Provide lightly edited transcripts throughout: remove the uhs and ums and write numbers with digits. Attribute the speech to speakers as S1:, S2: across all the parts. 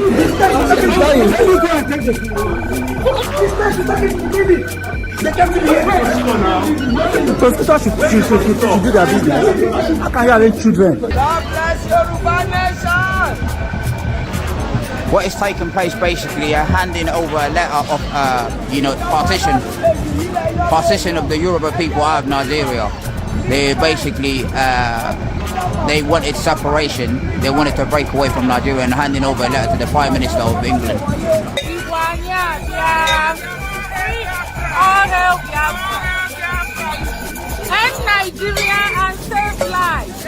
S1: This person is lying. Let me go and take the food. This person is talking to me. They kept me here. The prosecutor should do their business. How can you arrange children?
S2: God bless Yoruba Nation!
S3: What is taking place basically are handing over a letter of, partition of the Yoruba people out of Nigeria. They basically, they wanted separation. They wanted to break away from Nigeria and handing over a letter to the Prime Minister of England.
S2: End Nigeria and save lives.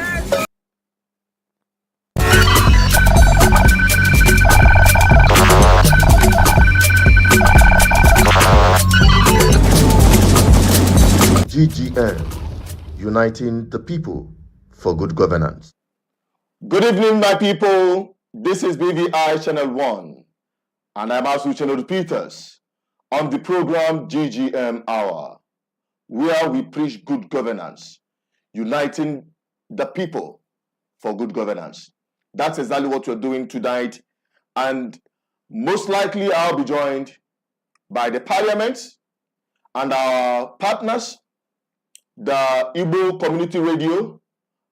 S4: GGM, uniting the people for good governance.
S5: Good evening, my people. This is BVI Channel 1, and I'm Asu Channel Peters on the program GGM Hour, where we preach good governance, uniting the people for good governance. That's exactly what we're doing tonight, and most likely I'll be joined by the Parliament and our partners, the Igbo Community Radio,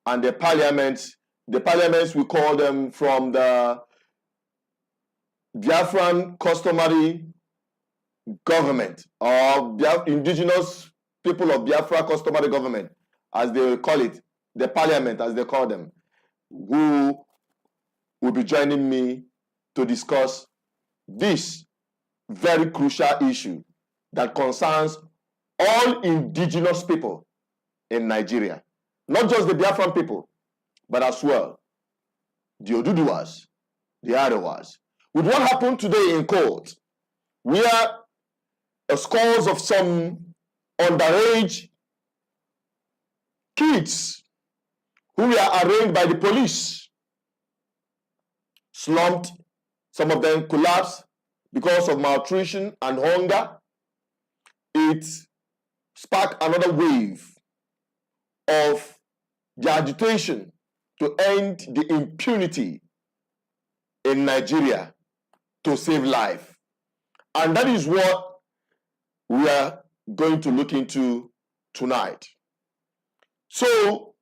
S5: and the parliaments. The parliaments, we call them from the Biafran customary government, or Indigenous people of Biafra customary government, as they call it, the parliament, as they call them, who will be joining me to discuss this very crucial issue that concerns all indigenous people in Nigeria. Not just the Biafran people, but as well the Oduduwas, the Arewas. With what happened today in court, where scores of some underage kids who were arraigned by the police slumped, some of them collapsed because of malnutrition and hunger, it sparked another wave of the agitation to end the impunity in Nigeria to save life. And that is what we are going to look into tonight. So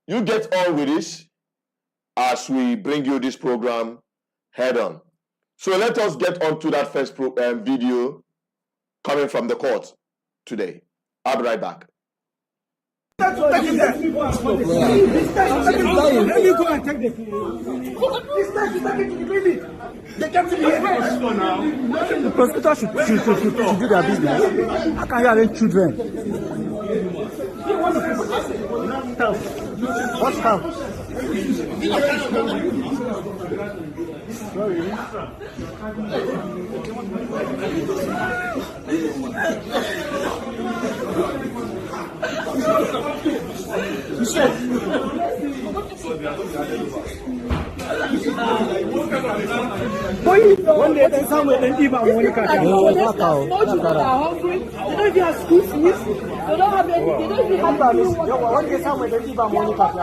S5: you get on with this as we bring you this program head on. So let us get on to that first video coming from the court today. I'll be right back.
S1: Let me go and take the food. This person is talking to me. They kept me here. The prosecutor should do their business. How can you arrange children? What's help? Sorry. You said one day then somewhere then give out money card. They don't have school fees. They don't have any. They don't even have one day somewhere then give out money card.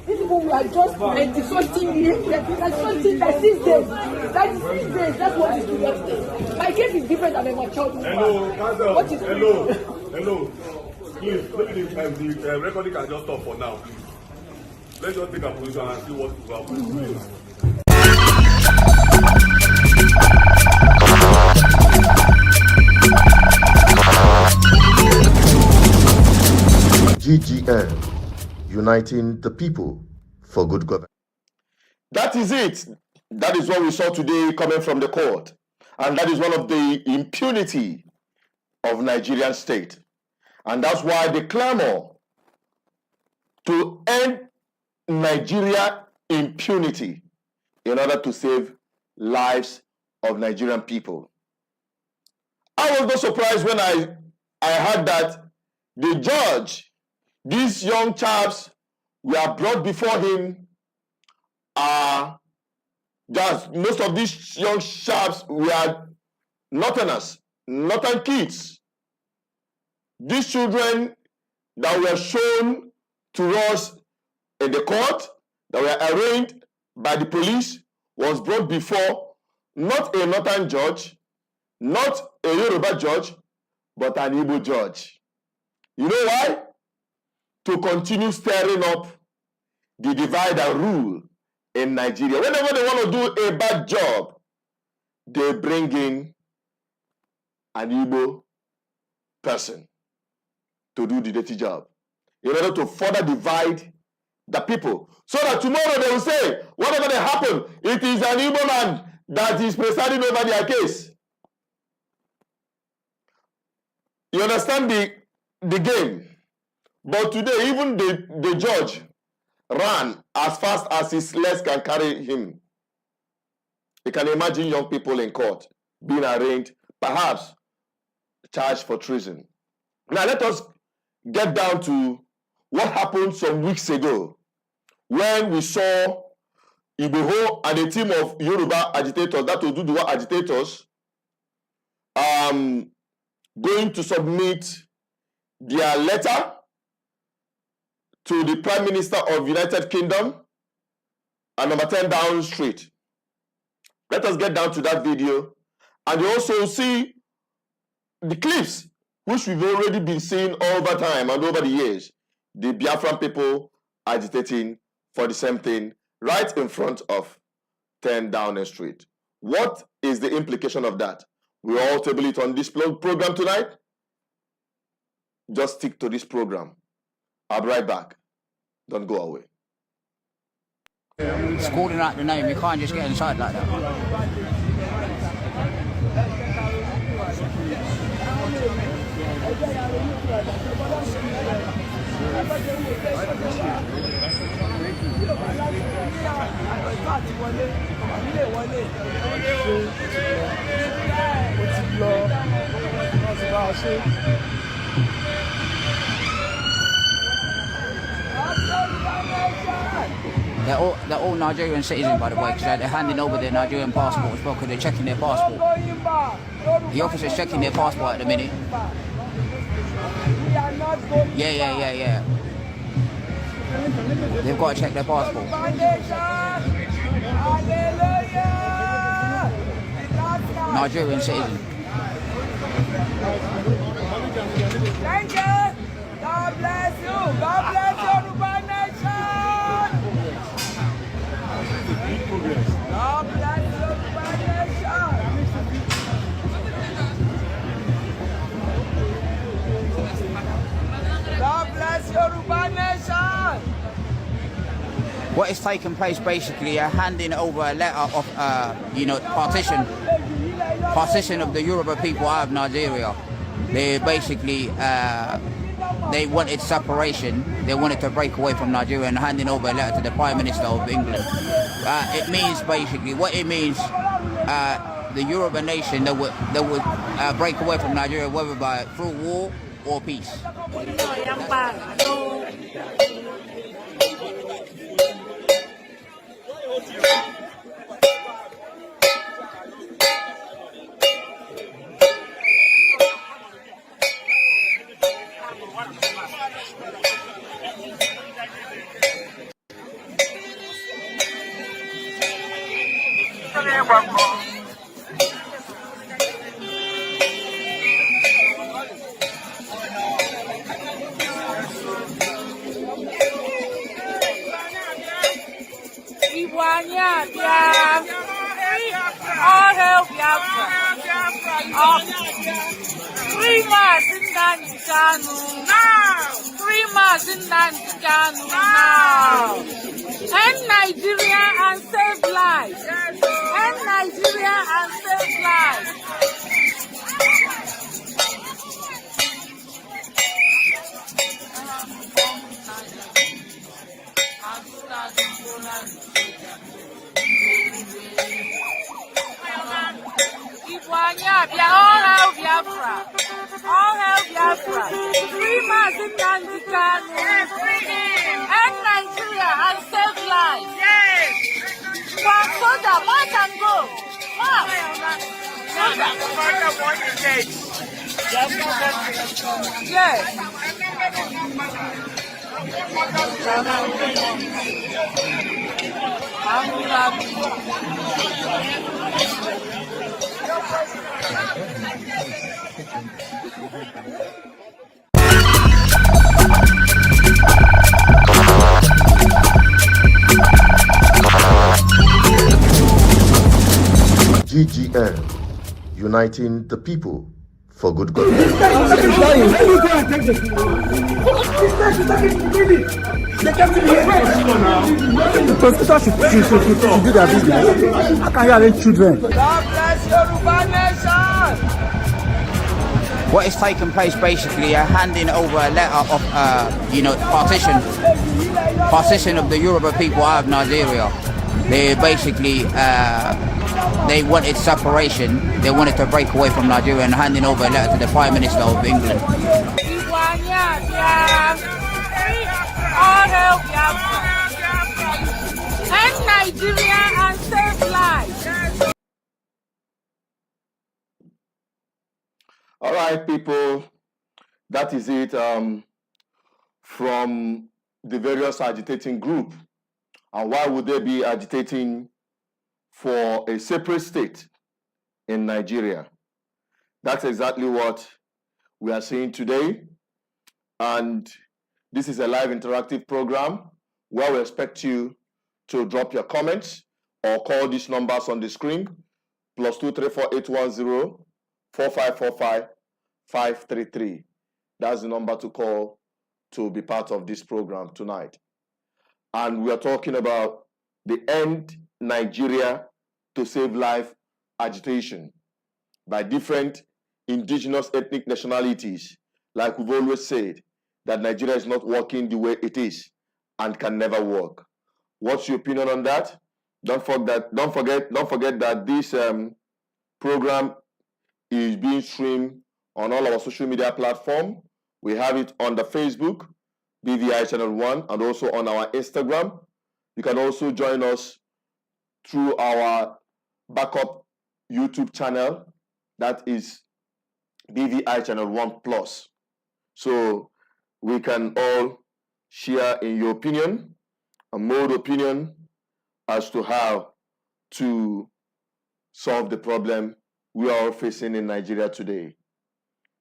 S1: These people were just 20-something years. That's 6 days. That's 6 days. That's what is today. My case is different than my child. What is
S6: Hello. Please, maybe the recording can just stop for now, please. Let's just take a position and see what will happen.
S4: GGM, uniting the people for good governance.
S5: That is it. That is what we saw today coming from the court. And that is one of the impunity of Nigerian state. And that's why the clamor to end Nigeria impunity in order to save lives of Nigerian people. I was not surprised when I heard that the judge, these young chaps were brought before him. Most of these young chaps were Northerners, Northern kids. These children that were shown to us in the court, that were arraigned by the police was brought before not a northern judge, not a Yoruba judge, but an Igbo judge. You know why? To continue stirring up the divide and rule in Nigeria. Whenever they want to do a bad job, they bring in an Igbo person to do the dirty job in order to further divide the people. So that tomorrow they will say, whatever that happened, it is an Igbo man that is presiding over their case. You understand the game? But today, even the judge ran as fast as his legs can carry him. You can imagine young people in court being arraigned, perhaps charged for treason. Now let us get down to what happened some weeks ago when we saw Igboho and a team of Yoruba agitators, that will do the word agitators, going to submit their letter to the Prime Minister of United Kingdom at number 10 Downing Street. Let us get down to that video, and you also see the clips which we've already been seeing over time and over the years. The Biafran people agitating for the same thing right in front of 10 Downing Street. What is the implication of that? We all table it on this program tonight. Just stick to this program. I'll be right back. Don't go away.
S3: It's calling out the name. You can't just get inside like that. They're all Nigerian citizens, by the way, because they're handing over their Nigerian passport as well, because they're checking their passport. The officer's checking their passport at the minute. Yeah. They've got to check their passport. Nigerian citizen.
S2: Thank you. God bless you. God bless you, Yoruba Nation. God bless you, Yoruba Nation. God bless Yoruba Nation.
S3: What is taking place basically, handing over a letter of, partition of the Yoruba people out of Nigeria. They basically, they wanted separation. They wanted to break away from Nigeria and handing over a letter to the Prime Minister of England. It means basically, what it means, the Yoruba nation that would break away from Nigeria, whether through war or peace.
S2: End Nigeria and save lives. End Nigeria and save lives. All hail Biafra. All hail Biafra. Free Mazin Nandikanu. End Nigeria and save lives. Yes. One soldier, march and go. March. Yes.
S4: GGM, uniting the people for good government.
S1: Let me go and take the This person is talking to me. They came to me here. Prosecutors should do their business. How can you arrange children?
S3: What is taking place basically, handing over a letter of, partition of the Yoruba people out of Nigeria. They basically, they wanted separation. They wanted to break away from Nigeria and handing over a letter to the Prime Minister of England.
S2: All help Biafra. End Nigeria and save lives.
S5: All right, people, that is it from the various agitating group. And why would they be agitating for a separate state in Nigeria? That's exactly what we are seeing today. And this is a live interactive program where we expect you to drop your comments or call these numbers on the screen, +234 810 4545-533. That's the number to call to be part of this program tonight. And we are talking about the End Nigeria to Save Life agitation by different indigenous ethnic nationalities. Like we've always said, that Nigeria is not working the way it is and can never work. What's your opinion on that? Don't forget that this program is being streamed on all our social media platforms. We have it on the Facebook, BVI Channel 1, and also on our Instagram. You can also join us through our backup YouTube channel, that is BVI Channel 1 Plus. So we can all share in your opinion, a mode opinion as to how to solve the problem we are all facing in Nigeria today.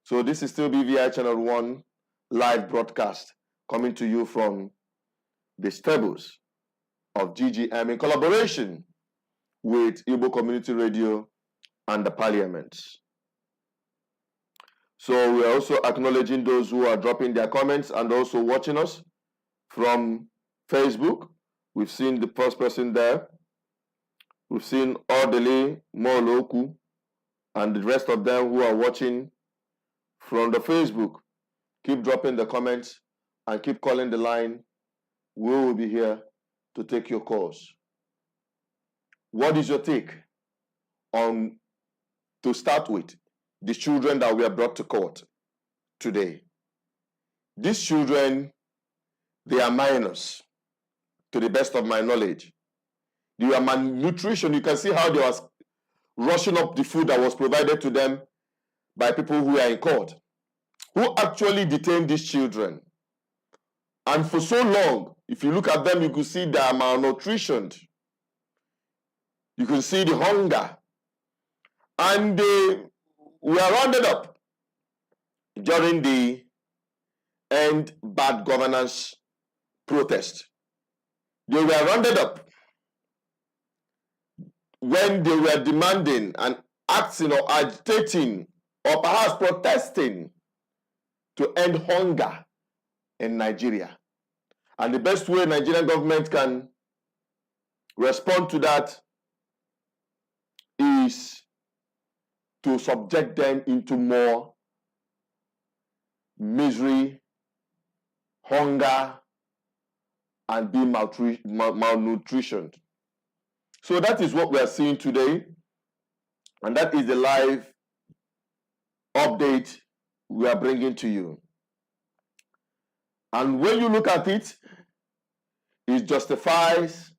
S5: So this is still BVI Channel 1 live broadcast coming to you from the stables of GGM in collaboration with Igbo Community Radio and the Parliament. So we are also acknowledging those who are dropping their comments and also watching us from Facebook. We've seen the first person there. We've seen Odele Moloku and the rest of them who are watching from the Facebook. Keep dropping the comments and keep calling the line. We will be here to take your calls. What is your take on, to start with, the children that were brought to court today? These children, they are minors, to the best of my knowledge. They were malnutrition. You can see how they was rushing up the food that was provided to them by people who are in court, who actually detained these children. And for so long, if you look at them, you could see they are malnutritioned. You can see the hunger. And they were rounded up during the End Bad Governance protest. They were rounded up when they were demanding and asking or agitating or perhaps protesting to end hunger in Nigeria. And the best way Nigerian government can respond to that is to subject them into more misery, hunger, and be malnutritioned. So that is what we are seeing today, and that is the live update we are bringing to you. And when you look at it, it justifies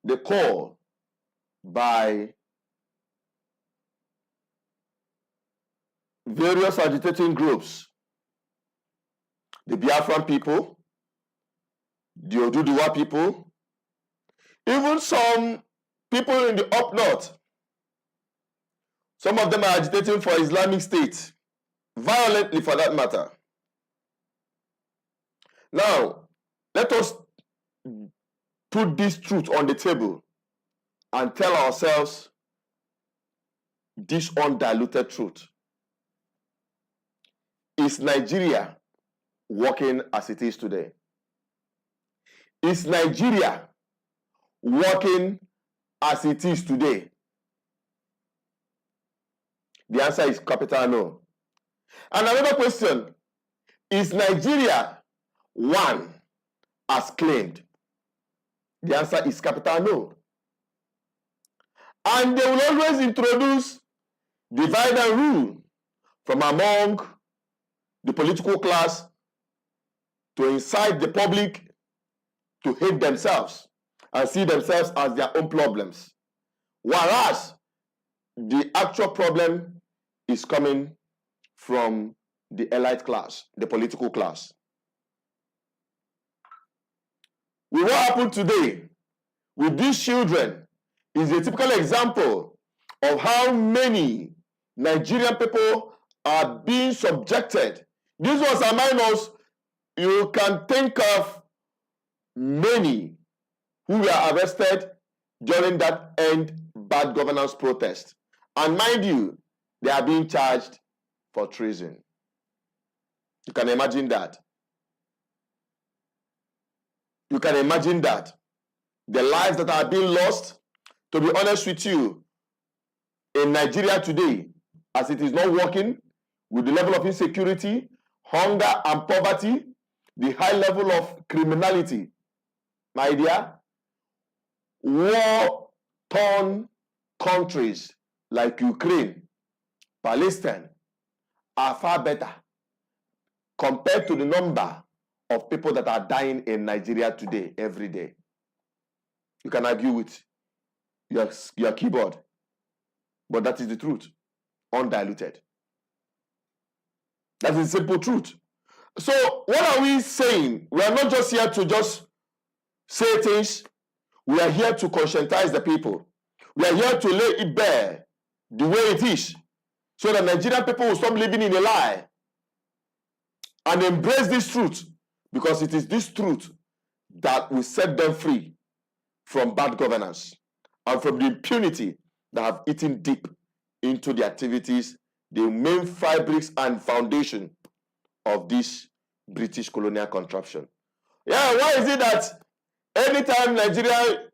S5: the call by various agitating groups, the Biafran people, the Oduduwa people, Even some people in the up north, some of them are agitating for Islamic State, violently for that matter. Now, let us put this truth on the table and tell ourselves this undiluted truth. Is Nigeria working as it is today? Is Nigeria working as it is today? The answer is capital no. And another question, is Nigeria one as claimed? The answer is capital no. And they will always introduce divide and rule from among the political class to incite the public to hate themselves and see themselves as their own problems. Whereas the actual problem is coming from the elite class, the political class. With what happened today with these children is a typical example of how many Nigerian people are being subjected. This was among us. You can think of many who were arrested during that end bad governance protest. And mind you, they are being charged for treason. You can imagine that. You can imagine that. The lives that are being lost, to be honest with you, in Nigeria today, as it is not working, with the level of insecurity, hunger and poverty, the high level of criminality, my dear, war-torn countries like Ukraine, Palestine are far better compared to the number of people that are dying in Nigeria today, every day. You can argue with your keyboard, but that is the truth, undiluted. That is the simple truth. So what are we saying? We are not just here to just say things. We are here to conscientize the people. We are here to lay it bare the way it is, so that Nigerian people will stop living in a lie and embrace this truth, because it is this truth that will set them free from bad governance and from the impunity that have eaten deep into the activities, the main fabrics and foundation of this British colonial contraption. Yeah, why is it that anytime Nigeria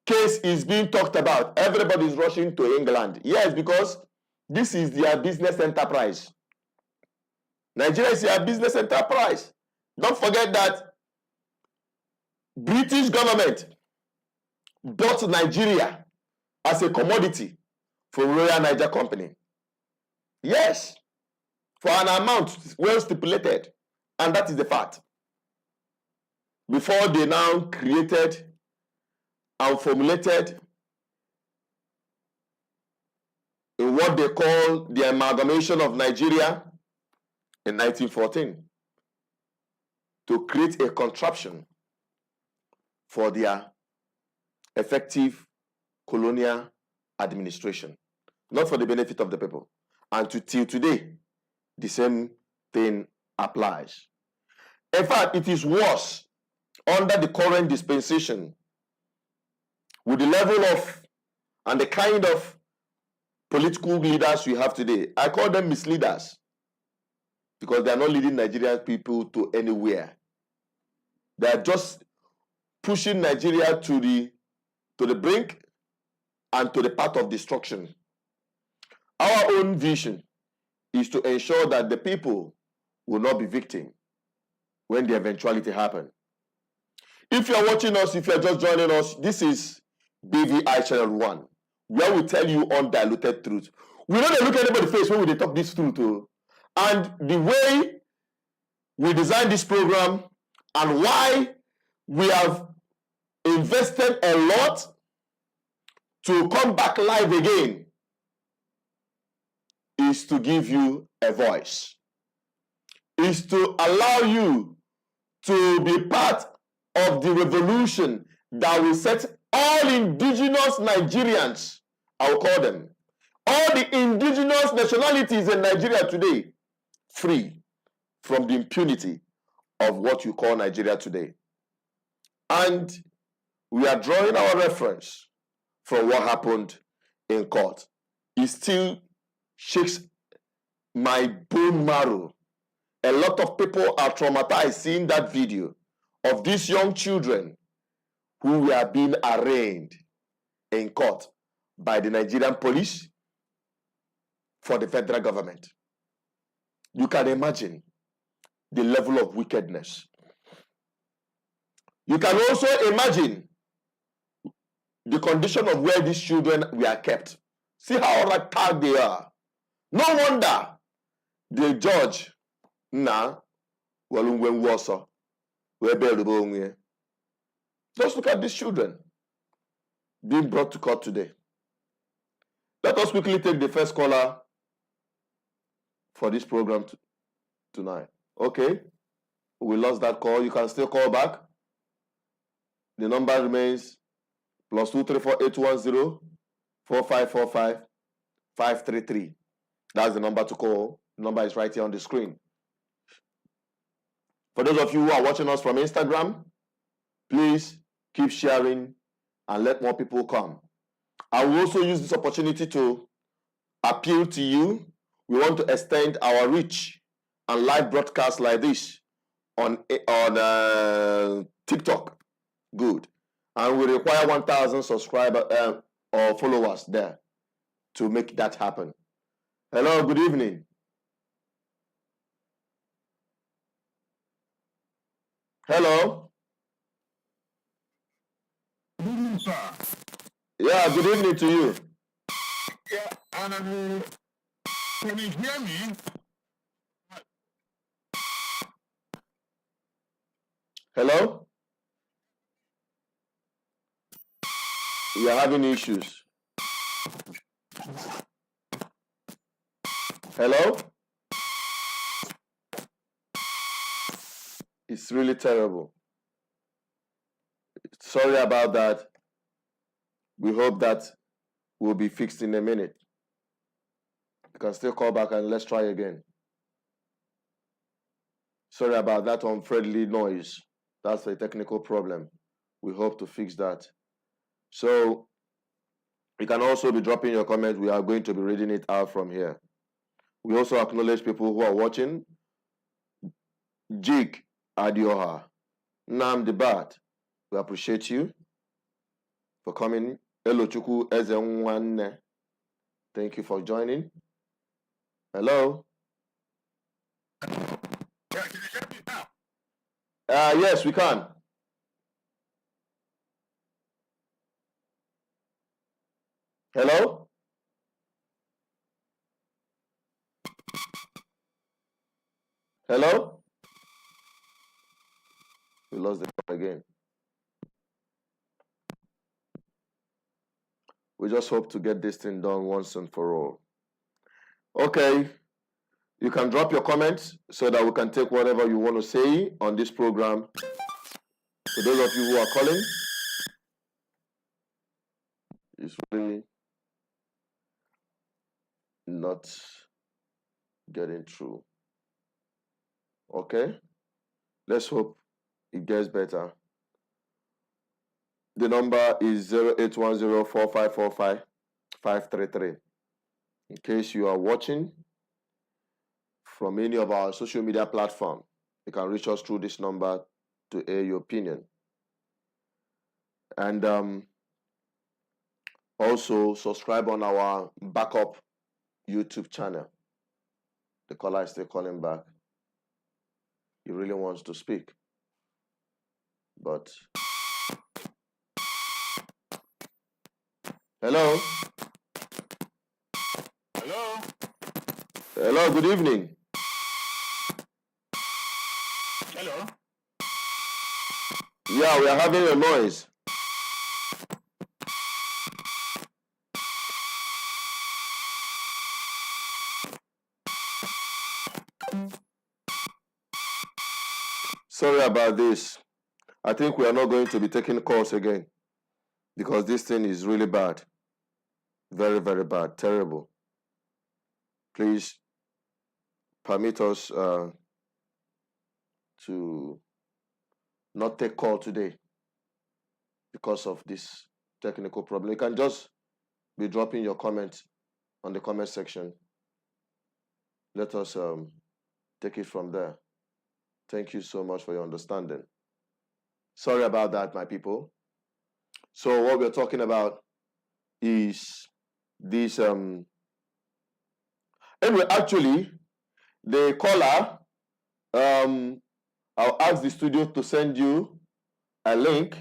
S5: case is being talked about, everybody is rushing to England? Yes, because this is their business enterprise. Nigeria is their business enterprise. Don't forget that British government bought Nigeria as a commodity from Royal Niger Company. Yes, for an amount well stipulated, and that is the fact. Before they now created and formulated in what they call the amalgamation of Nigeria in 1914 to create a contraption for their effective colonial administration, not for the benefit of the people. And till today, the same thing applies. In fact, it is worse under the current dispensation with the level of and the kind of political leaders we have today. I call them misleaders because they are not leading Nigerian people to anywhere. They are just pushing Nigeria to the brink and to the path of destruction. Our own vision is to ensure that the people will not be victims when the eventuality happens. If you are watching us, if you are just joining us, this is BVI Channel 1, where we tell you undiluted truth. We don't look at anybody's face when we talk this truth. And the way we designed this program and why we have invested a lot to come back live again is to give you a voice, is to allow you to be part of the revolution that will set all indigenous Nigerians, I will call them, all the indigenous nationalities in Nigeria today, free from the impunity of what you call Nigeria today. And we are drawing our reference from what happened in court. It still shakes my bone marrow. A lot of people are traumatized seeing that video of these young children who were being arraigned in court by the Nigerian police for the federal government. You can imagine the level of wickedness. You can also imagine the condition of where these children were kept. See how ragtag they are. No wonder the judge just look at these children being brought to court today. Let us quickly take the first caller for this program tonight. Okay, we lost that call. You can still call back. The number remains +2 3 4 810 4545 533. That's the number to call. The number is right here on the screen. For those of you who are watching us from Instagram, please keep sharing and let more people come. I will also use this opportunity to appeal to you. We want to extend our reach and live broadcasts like this on TikTok. Good. And we require 1,000 subscribers or followers there to make that happen. Hello, good evening. Hello.
S7: Good evening, sir.
S5: Yeah, good evening to you.
S7: Yeah, and can you hear me?
S5: Hello? We are having issues. Hello? It's really terrible. Sorry about that. We hope that will be fixed in a minute. You can still call back and let's try again. Sorry about that unfriendly noise. That's a technical problem. We hope to fix that. So you can also be dropping your comments. We are going to be reading it out from here. We also acknowledge people who are watching. Jig Adioha, Nam Debat, we appreciate you for coming. Hello Chuku Ezenwane, thank you for joining. Hello.
S7: Yeah, can you hear me now?
S5: Yes, we can. Hello? Hello? We lost the call again. We just hope to get this thing done once and for all. Okay. You can drop your comments so that we can take whatever you want to say on this program. For those of you who are calling, it's really not getting through. Okay? Let's hope it gets better. The number is 0810-4545-533. In case you are watching from any of our social media platforms, you can reach us through this number to air your opinion. And also subscribe on our backup YouTube channel. The caller is still calling back. He really wants to speak. But hello?
S7: Hello?
S5: Hello, good evening.
S7: Hello?
S5: Yeah, we are having a noise. Sorry about this. I think we are not going to be taking calls again. because this thing is really bad. Very, very bad. Terrible. Please permit us to not take call today because of this technical problem. You can just be dropping your comments on the comment section. Let us take it from there. Thank you so much for your understanding. Sorry about that, my people. So what we're talking about is this. Anyway, actually, the caller, I'll ask the studio to send you a link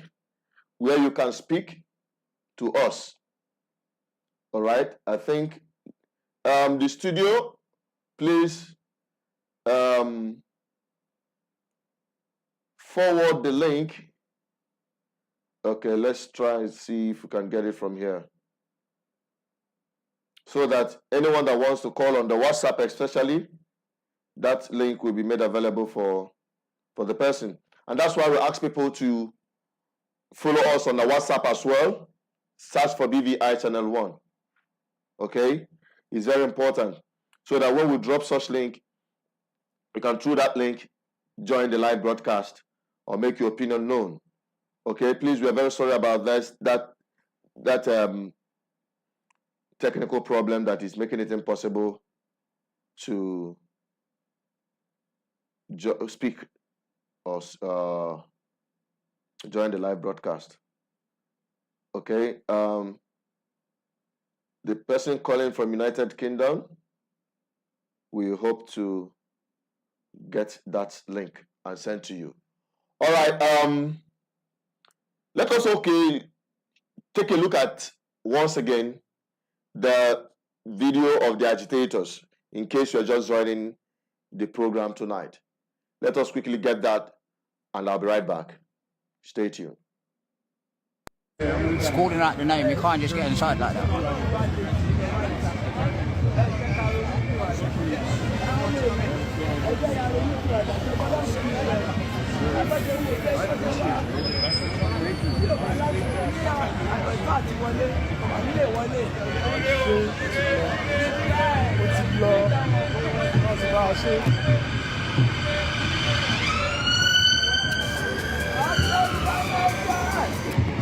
S5: where you can speak to us. All right. I think the studio, please forward the link. Okay, let's try and see if we can get it from here, so that anyone that wants to call on the WhatsApp especially, that link will be made available for the person. And that's why we ask people to follow us on the WhatsApp as well. Search for BVI Channel 1. Okay? It's very important, so that when we drop such link, you can, through that link, join the live broadcast or make your opinion known. Okay? Please, we are very sorry about that technical problem that is making it impossible to speak or join the live broadcast. Okay, the person calling from United Kingdom, we hope to get that link and send to you. All right, let us take a look at once again the video of the agitators, in case you're just joining the program tonight. Let us quickly get that, and I'll be right back. Stay tuned.
S3: It's calling out the name, you can't just get inside like that.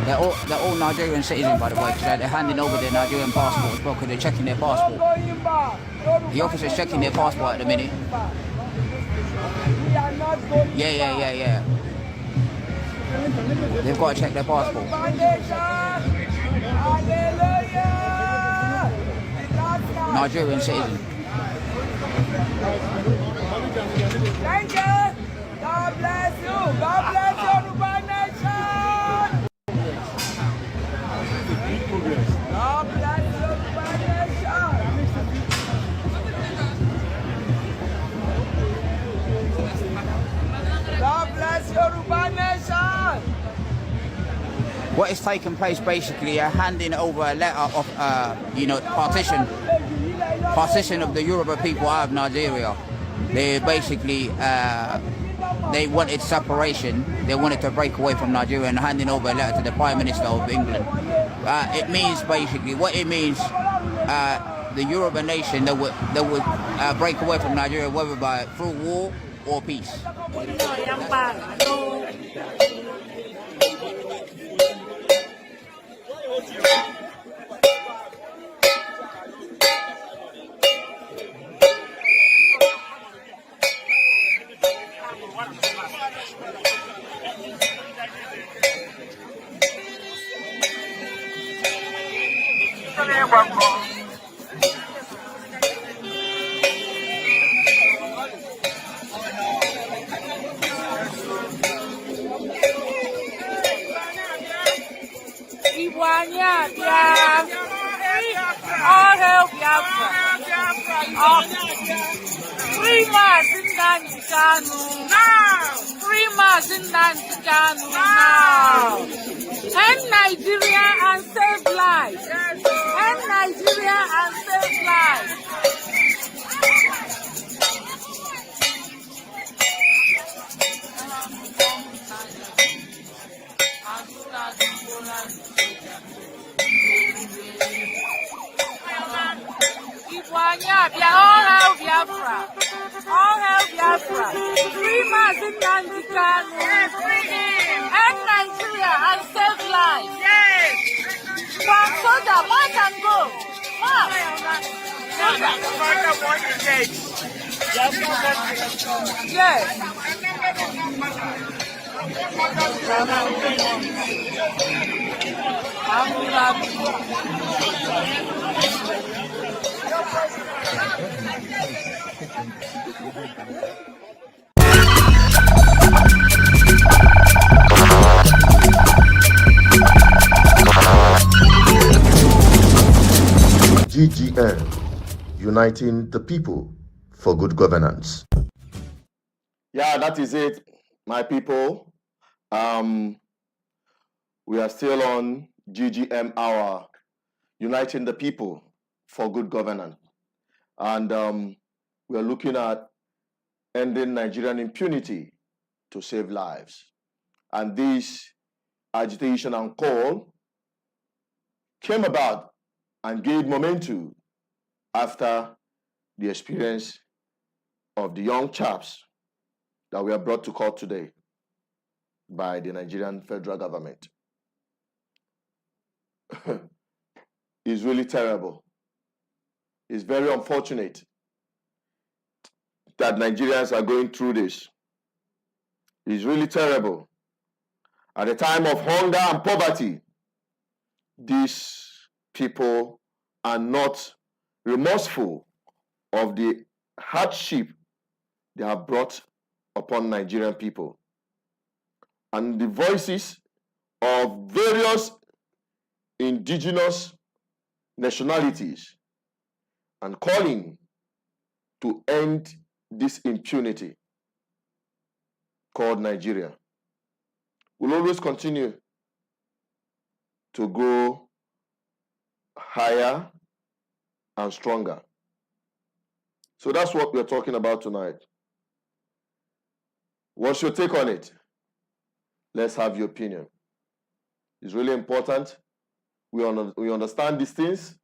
S3: They're all Nigerian citizens, by the way, because they're handing over their Nigerian passport as well, because they're checking their passport. The officer's checking their passport at the minute. Yeah. They've got to check their passport. Nigerian citizen.
S2: Thank you. God bless you. God bless you, Yoruba Nation. God bless you, Yoruba Nation. God bless Yoruba Nation.
S3: What is taking place basically are handing over a letter of, partition of the Yoruba people out of Nigeria. They basically, they wanted separation. They wanted to break away from Nigeria, and handing over a letter to the Prime Minister of England. It means basically, what it means, the Yoruba nation that would break away from Nigeria, whether through war or peace.
S2: All help Biafra. Free mass in Nanjikanu now. Free mass in Nanjikanu now. End Nigeria and save lives. End Nigeria and save lives. Ibuanyabia, all hail Biafra. All hail Biafra. Free Mazin Nandikanu. End Nigeria and save lives. Yes. From soldier, march and go. March. Yes.
S4: GGM, uniting the people for good governance.
S5: Yeah, that is it, my people. We are still on GGM Hour, uniting the people for good governance. And we are looking at ending Nigerian impunity to save lives. And this agitation and call came about and gained momentum after the experience of the young chaps that were brought to court today by the Nigerian federal government. It's really terrible. It's very unfortunate that Nigerians are going through this. It's really terrible. At a time of hunger and poverty, these people are not remorseful of the hardship they have brought upon Nigerian people. And the voices of various indigenous nationalities and calling to end this impunity called Nigeria will always continue to grow higher and stronger. So that's what we're talking about tonight. What's your take on it? Let's have your opinion. It's really important. We understand these things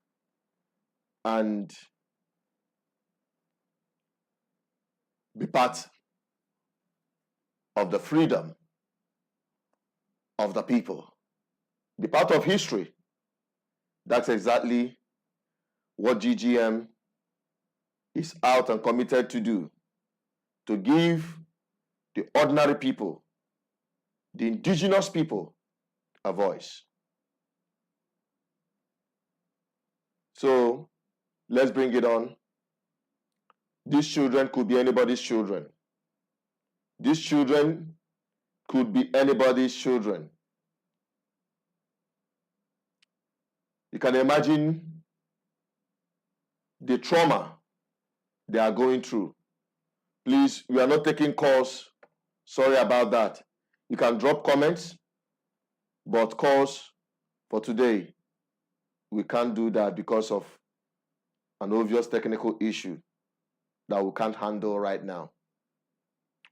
S5: and be part of the freedom of the people. Be part of history. That's exactly what GGM is out and committed to do. To give the ordinary people, the indigenous people, a voice. So let's bring it on. These children could be anybody's children. These children could be anybody's children. You can imagine the trauma they are going through. Please, we are not taking calls. Sorry about that. You can drop comments, but calls for today, we can't do that because of an obvious technical issue that we can't handle right now.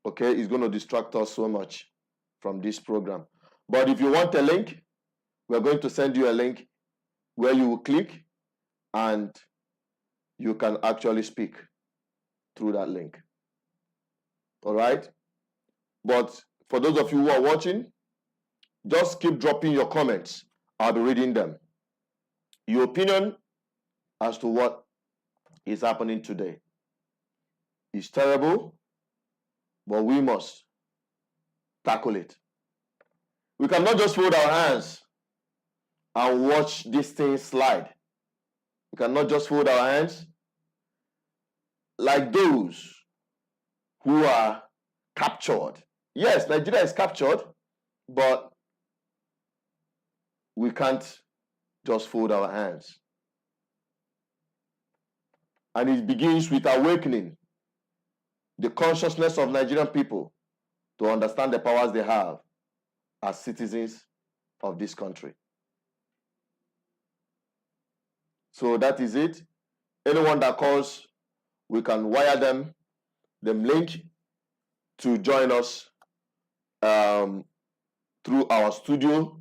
S5: Okay, it's going to distract us so much from this program. But if you want a link, we're going to send you a link where you will click and you can actually speak through that link. All right? But for those of you who are watching, just keep dropping your comments. I'll be reading them. Your opinion as to what is happening today is terrible, but we must tackle it. We cannot just fold our hands and watch this thing slide. We cannot just fold our hands like those who are captured. Yes, Nigeria is captured, but we can't just fold our hands. And it begins with awakening the consciousness of Nigerian people to understand the powers they have as citizens of this country. So that is it. Anyone that calls, we can wire them the link to join us through our studio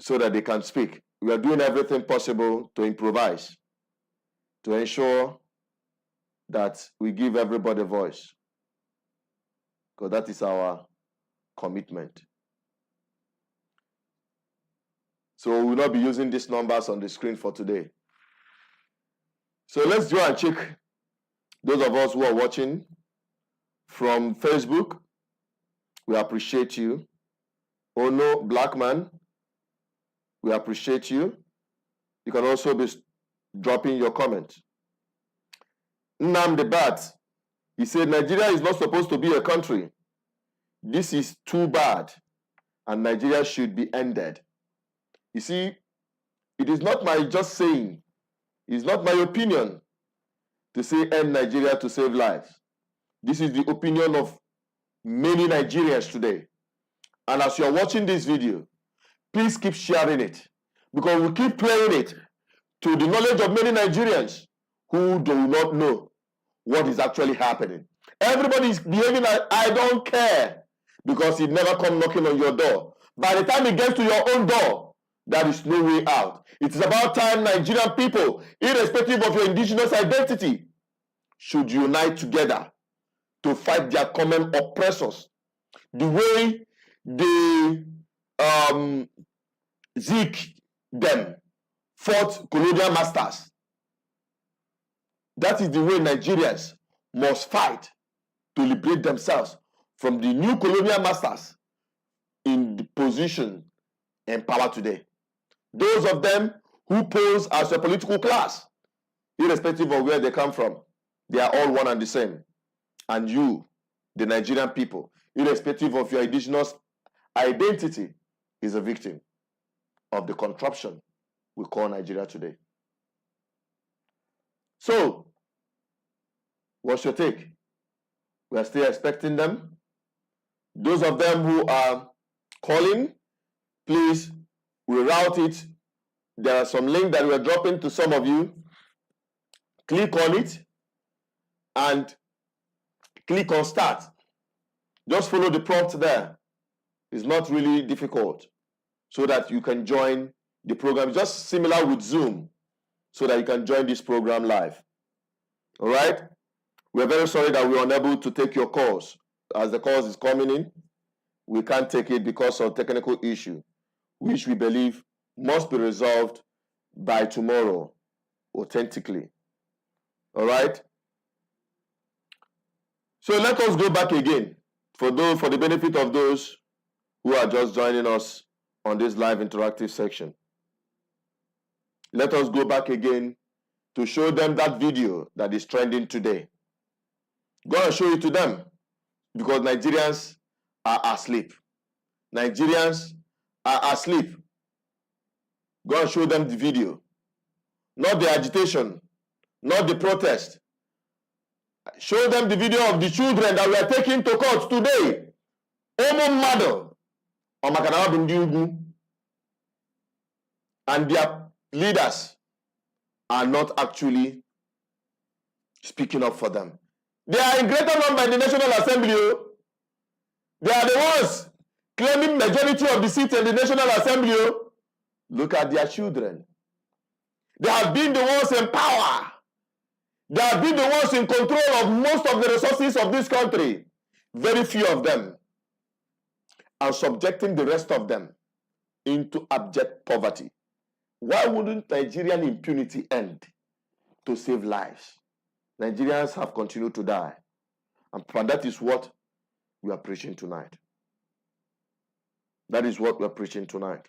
S5: so that they can speak. We are doing everything possible to improvise, to ensure that we give everybody a voice, because that is our commitment. So we will not be using these numbers on the screen for today. So let's go and check those of us who are watching from Facebook. We appreciate you. Ono Blackman, we appreciate you. You can also be dropping your comment. Nnamdi Bat, he said, Nigeria is not supposed to be a country. This is too bad, and Nigeria should be ended. You see, it is not my just saying, it's not my opinion to say end Nigeria to save lives. This is the opinion of many Nigerians today. And as you are watching this video, please keep sharing it, because we keep playing it to the knowledge of many Nigerians who do not know what is actually happening. Everybody is behaving like, I don't care, because it never comes knocking on your door. By the time it gets to your own door, there is no way out. It is about time Nigerian people, irrespective of your indigenous identity, should unite together to fight their common oppressors. The way they Zeke them fought colonial masters. That is the way Nigerians must fight to liberate themselves from the new colonial masters in the position and power today. Those of them who pose as a political class, irrespective of where they come from, they are all one and the same. And you, the Nigerian people, irrespective of your indigenous identity, is a victim of the contraption we call Nigeria today. So, what's your take? We are still expecting them. Those of them who are calling, please reroute it. There are some links that we are dropping to some of you. Click on it and click on start. Just follow the prompt there. It's not really difficult, so that you can join the program. Just similar with Zoom, so that you can join this program live. All right? We're very sorry that we're unable to take your calls. As the calls is coming in, we can't take it because of technical issue, which we believe must be resolved by tomorrow, authentically. All right? So let us go back again for the benefit of those who are just joining us on this live interactive section. Let us go back again to show them that video that is trending today. Go and show it to them, because Nigerians are asleep. Nigerians are asleep. Go and show them the video. Not the agitation, not the protest. Show them the video of the children that we are taking to court today. And their leaders are not actually speaking up for them. They are in greater number in the National Assembly. They are the ones claiming majority of the seats in the National Assembly. Look at their children. They have been the ones in power. They have been the ones in control of most of the resources of this country. Very few of them. And subjecting the rest of them into abject poverty. Why wouldn't Nigerian impunity end to save lives? Nigerians have continued to die. And that is what we are preaching tonight. That is what we are preaching tonight.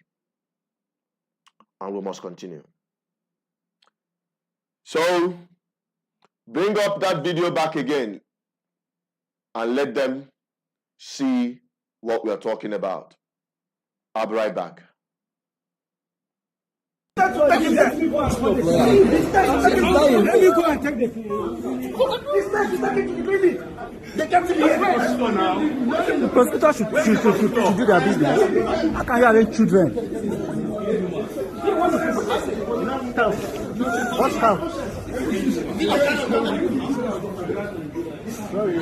S5: And we must continue. So, bring up that video back again and let them see what we are talking about. I'll be right back.
S1: Let me go and take the This time is taking to the building. They can't see here. The prosecutor should do their business. How can you arrange children? What house? Sorry.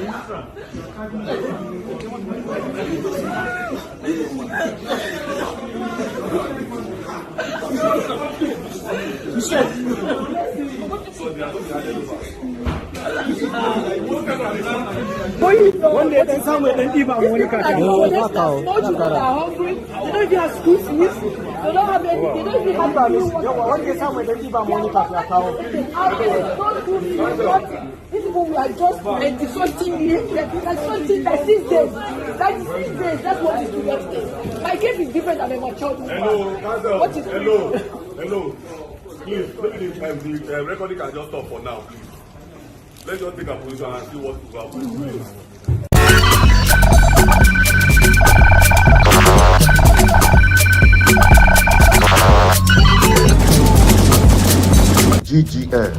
S1: One day, then somewhere, then give them money. They don't even have school fees. They don't have any. They don't even have money. One day, somewhere, then give them money. These people were just 90-something years, like 6 days. That is 6 days. That's what is the my case is different than a mature woman. What is
S6: Hello. Please, maybe the recording can just stop for now, please. Let's just take a position and see what will happen.
S4: GGM,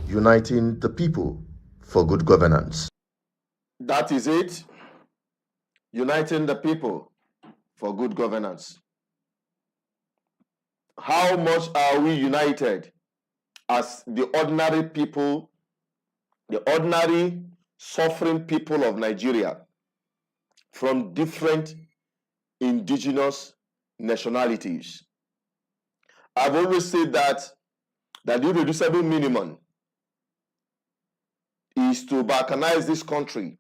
S4: uniting the people for good governance.
S5: That is it. Uniting the people for good governance. How much are we united as the ordinary people, the ordinary suffering people of Nigeria from different indigenous nationalities? I've always said that the irreducible minimum is to balkanize this country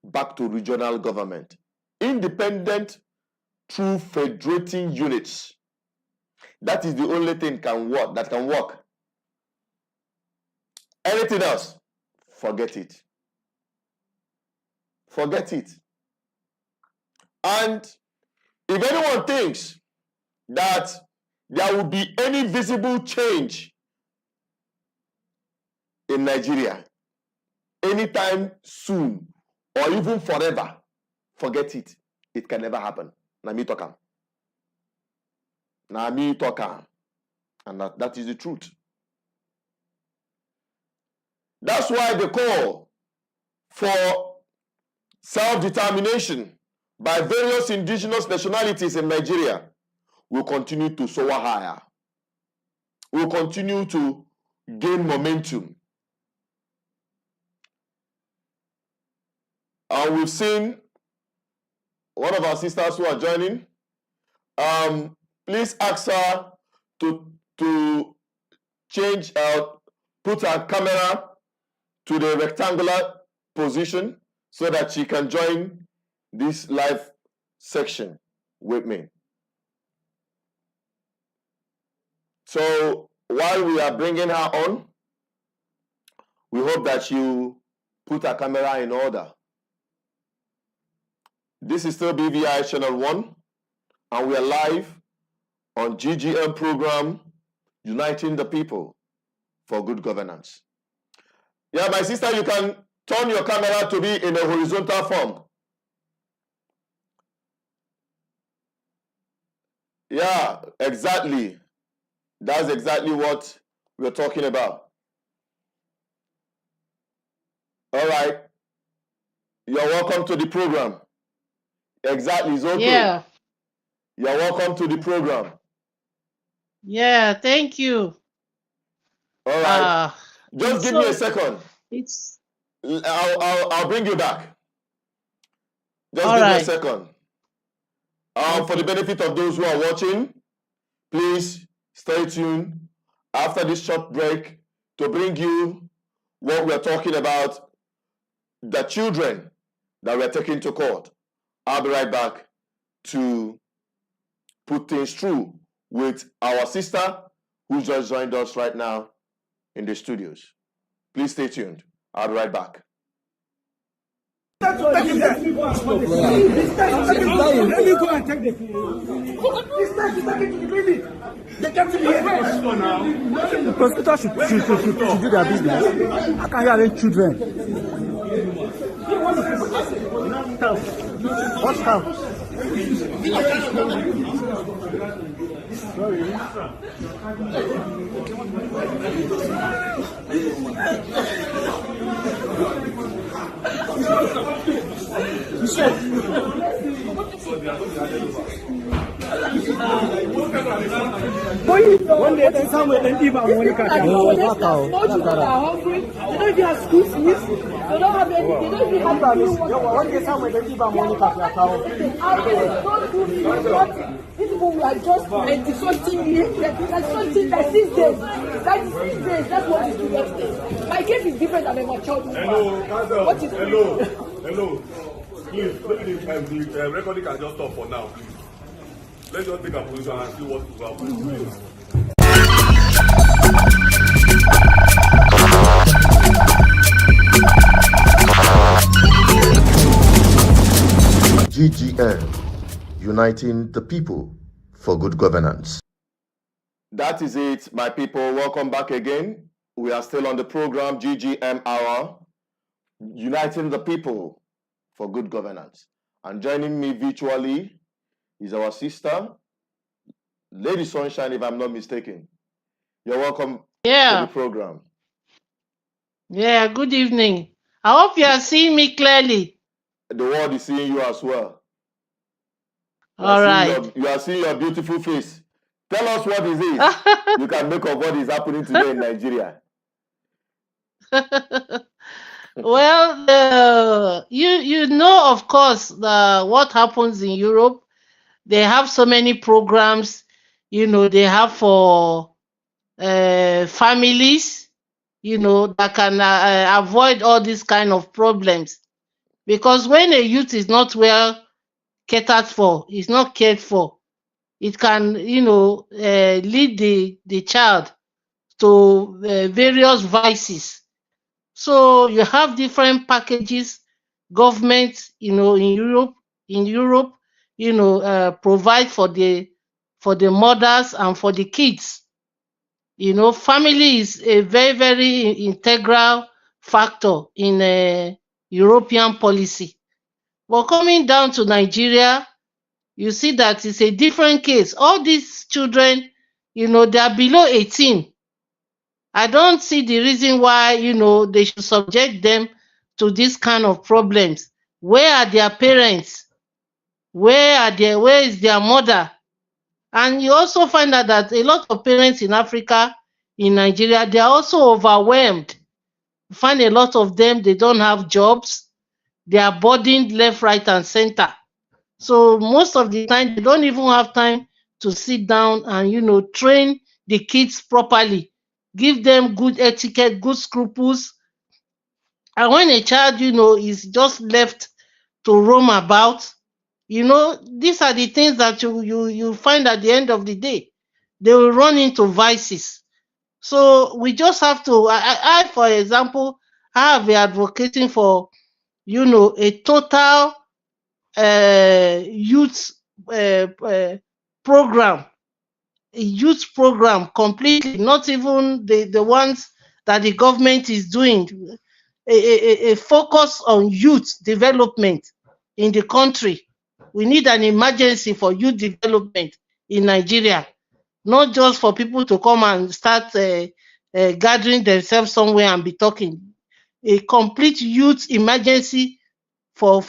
S5: back to regional government, independent through federating units. That is the only thing that can work. Anything else, forget it. Forget it. And if anyone thinks that there will be any visible change in Nigeria anytime soon or even forever, forget it. It can never happen. Nami Tokam. Nami Tokam. And that is the truth. That's why the call for self-determination by various indigenous nationalities in Nigeria will continue to soar higher. Will continue to gain momentum. And we've seen one of our sisters who are joining. Please ask her to change, put her camera to the rectangular position so that she can join this live section with me. So while we are bringing her on, we hope that you put her camera in order. This is still BVI Channel 1, and we are live on GGM program, Uniting the People for Good Governance. Yeah, my sister, you can turn your camera to be in a horizontal form. Yeah, exactly. That's exactly what we're talking about. All right. You're welcome to the program. Exactly, it's okay.
S8: Yeah.
S5: You're welcome to the program.
S8: Yeah, thank you.
S5: All right. Just give me a second.
S8: It's
S5: I'll bring you back. Just
S8: all
S5: give me
S8: right.
S5: a second. For the benefit of those who are watching, please stay tuned after this short break to bring you what we're talking about, the children that we're taking to court. I'll be right back to put things through with our sister who just joined us right now in the studios. Please stay tuned. I'll be right back.
S1: Let me go and take the phone. This person is taking to the clinic. They come to the here. The prosecutor should do their business. How can you arrange children? What house? Sorry. One day, then somewhere, then give them money. They don't even have school fees. They don't have any. They don't even have money. One day, somewhere, then give them money.
S2: people who are just 20-something years, like 6 days. That is 6 days. That's what is interesting. My case is different than a mature woman. What is
S6: Hello. Please, maybe the recording can just stop for now, please. Let's just take a position and see what will happen, please.
S4: GGM, uniting the people for good governance.
S5: That is it, my people. Welcome back again. We are still on the program GGM Hour, uniting the people for good governance. And joining me virtually is our sister, Lady Sunshine, if I'm not mistaken. You're welcome to the program.
S8: Yeah, good evening. I hope you are seeing me clearly.
S5: The world is seeing you as well.
S8: All right.
S5: You are seeing your beautiful face. Tell us what is this you can make of what is happening today in Nigeria.
S8: Well, you know, of course, what happens in Europe. They have so many programs, you know, they have for families, you know, that can avoid all these kind of problems. Because when a youth is not well catered for, is not cared for, it can, you know, lead the child to various vices. So you have different packages, government, you know, in Europe, you know, provide for the mothers and for the kids. You know, family is a very, very integral factor in European policy. But coming down to Nigeria, you see that it's a different case. All these children, you know, they are below 18. I don't see the reason why, you know, they should subject them to this kind of problems. Where are their parents? Where is their mother? And you also find out that a lot of parents in Africa, in Nigeria, they are also overwhelmed. You find a lot of them, they don't have jobs. They are burdened left, right, and center. So most of the time, they don't even have time to sit down and, you know, train the kids properly, give them good etiquette, good scruples. And when a child, you know, is just left to roam about, you know, these are the things that you find at the end of the day. They will run into vices. So we just have to, I for example, I have been advocating for, you know, a total youth program, a youth program completely, not even the ones that the government is doing, a focus on youth development in the country. We need an emergency for youth development in Nigeria, not just for people to come and start gathering themselves somewhere and be talking. A complete youth emergency for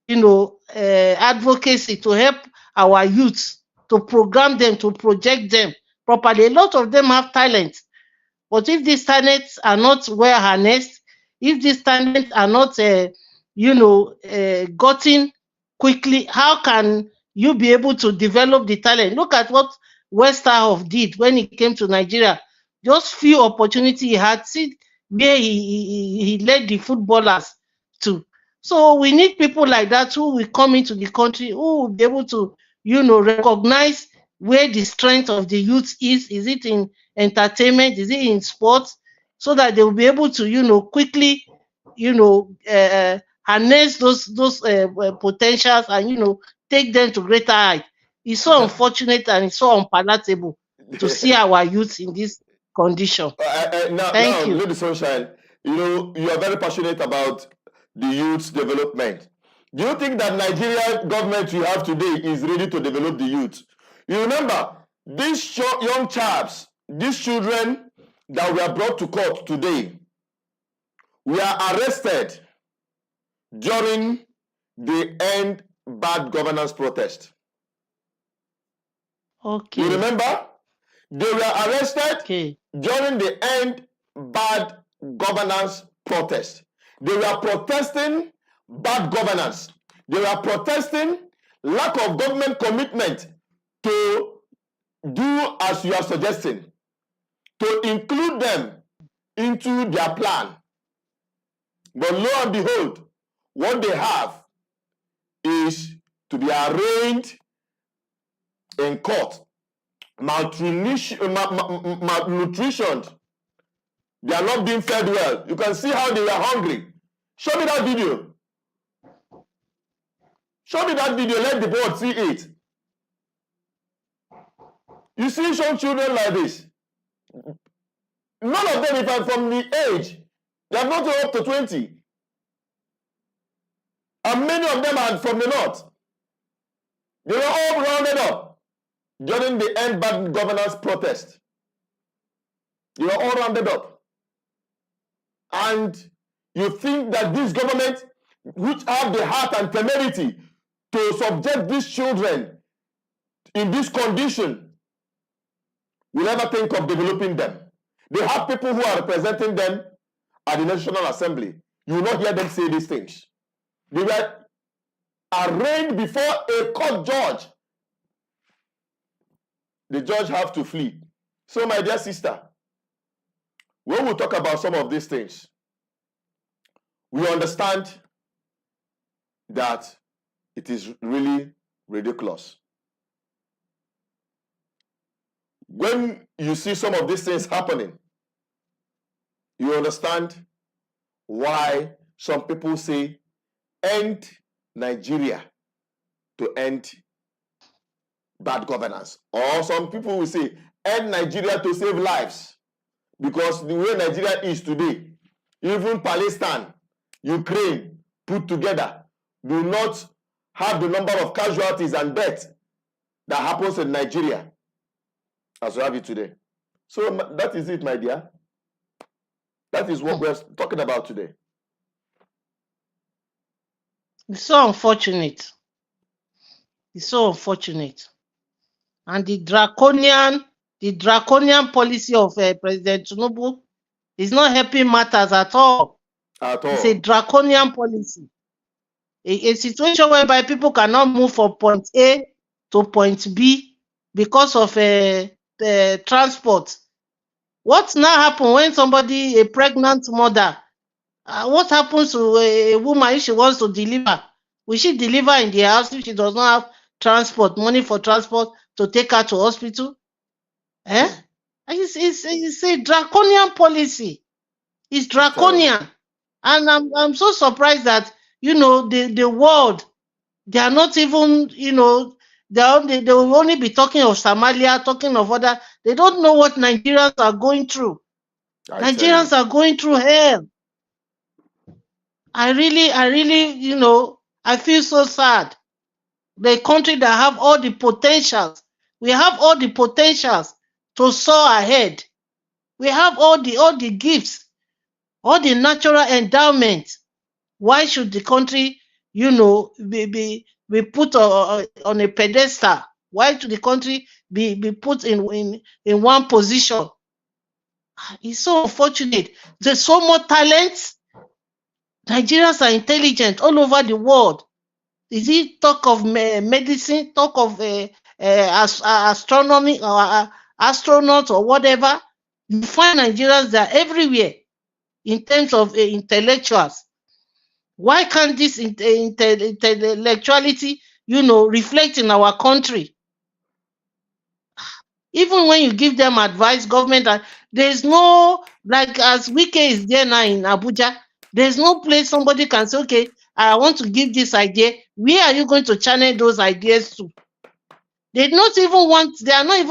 S8: you know, advocacy to help our youth, to program them, to project them properly. A lot of them have talent, but if these talents are not well harnessed, if these talents are not you know, gotten quickly, how can you be able to develop the talent? Look at what Westerhoff did when he came to Nigeria. Just few opportunity he had. See where he led the footballers to. So we need people like that who will come into the country, who will be able to, you know, recognize where the strength of the youth is. Is it in entertainment? Is it in sports? So that they will be able to, you know, quickly, you know, harness those potentials and, you know, take them to greater height. It's so unfortunate and it's so unpalatable to see our youth in this condition.
S5: Thank you. Lady Sunshine, you know, you are very passionate about the youth development. Do you think that Nigerian government you have today is ready to develop the youth? You remember, these young chaps, these children that were brought to court today, were arrested during the End Bad Governance protest.
S8: Okay.
S5: You remember? They were arrested during the End Bad Governance protest. They were protesting bad governance. They were protesting lack of government commitment to do as you are suggesting, to include them into their plan. But lo and behold, what they have is to be arraigned in court, malnutritioned. They are not being fed well. You can see how they were hungry. Show me that video. Show me that video. Let the board see it. You see some children like this. None of them, if I'm from the age, they are not up to 20. And many of them are from the north. They were all rounded up during the End Bad Governance protest. They were all rounded up. And you think that this government, which have the heart and temerity to subject these children in this condition, will ever think of developing them? They have people who are representing them at the National Assembly. You will not hear them say these things. They were arraigned before a court judge. The judge have to flee. So, my dear sister, when we talk about some of these things, we understand that it is really ridiculous. When you see some of these things happening, you understand why some people say, end Nigeria to end bad governance. Or some people will say, end Nigeria to save lives. Because the way Nigeria is today, even Palestine, Ukraine, put together, do not have the number of casualties and deaths that happens in Nigeria as we have it today. So that is it, my dear. That is what we're talking about today.
S8: It's so unfortunate. It's so unfortunate. And the draconian policy of President Tinubu is not helping matters at all.
S5: At all.
S8: It's a draconian policy. A situation whereby people cannot move from point A to point B because of transport. What now happens when somebody, a pregnant mother, what happens to a woman if she wants to deliver? Will she deliver in the house if she does not have transport, money for transport to take her to hospital? It's a draconian policy. It's draconian. And I'm so surprised that, the world, they are not even, they will only be talking of Somalia, talking of other. They don't know what Nigerians are going through. Nigerians are going through hell. I really, I feel so sad. The country that have all the potentials. We have all the potentials to soar ahead. We have all the gifts, all the natural endowments. Why should the country, be put on a pedestal? Why should the country be put in one position? It's so unfortunate. There's so much talent. Nigerians are intelligent all over the world. Is it talk of medicine, talk of astronomy or astronauts or whatever? You find Nigerians that are everywhere in terms of intellectuals. Why can't this intellectuality, reflect in our country? Even when you give them advice, government, there's no, like as Wike is there now in Abuja, there's no place somebody can say, okay, I want to give this idea. Where are you going to channel those ideas to? They are not even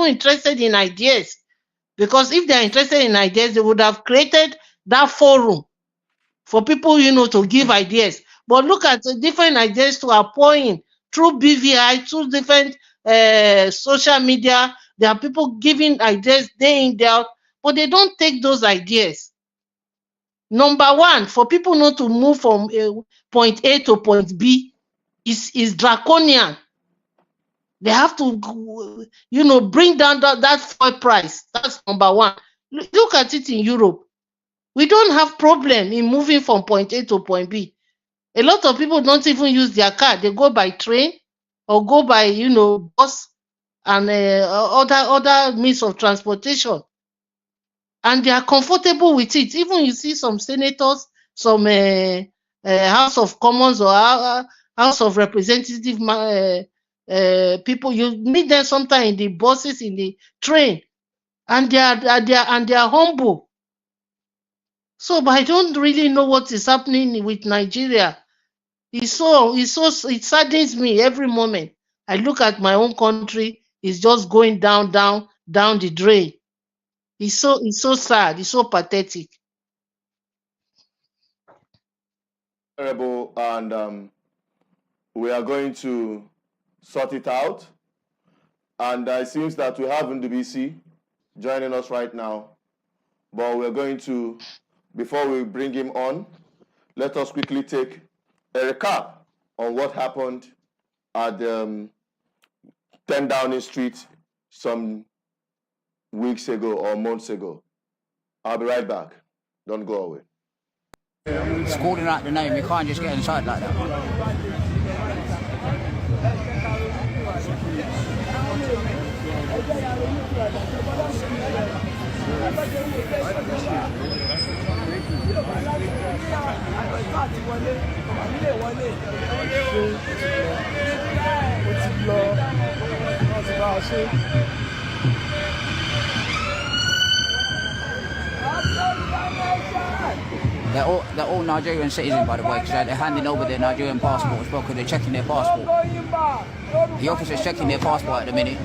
S8: interested in ideas. Because if they're interested in ideas, they would have created that forum for people, to give ideas. But look at the different ideas to are pouring through BVI, through different social media. There are people giving ideas day in, day out, but they don't take those ideas. Number one, for people not to move from point A to point B is draconian. They have to, bring down that fuel price. That's number one. Look at it in Europe. We don't have problem in moving from point A to point B. A lot of people don't even use their car. They go by train or go by, bus. and other means of transportation, and they are comfortable with it. Even you see some senators, some House of Commons or House of Representative people, you meet them sometimes in the buses, in the train, and they are humble. So, but I don't really know what is happening with Nigeria. It saddens me every moment. I look at my own country, it's just going down the drain. It's so sad, it's so pathetic.
S5: Terrible, and we are going to sort it out. And it seems that we have Ndubisi joining us right now. But we're going to, before we bring him on, let us quickly take a recap on what happened at 10 Downing Street some weeks ago or months ago. I'll be right back. Don't go away.
S3: It's calling out the name, you can't just get inside like that. They're all Nigerian citizens, by the way, because they're handing over their Nigerian passport as well, because they're checking their passport. The officer's checking their passport at the minute.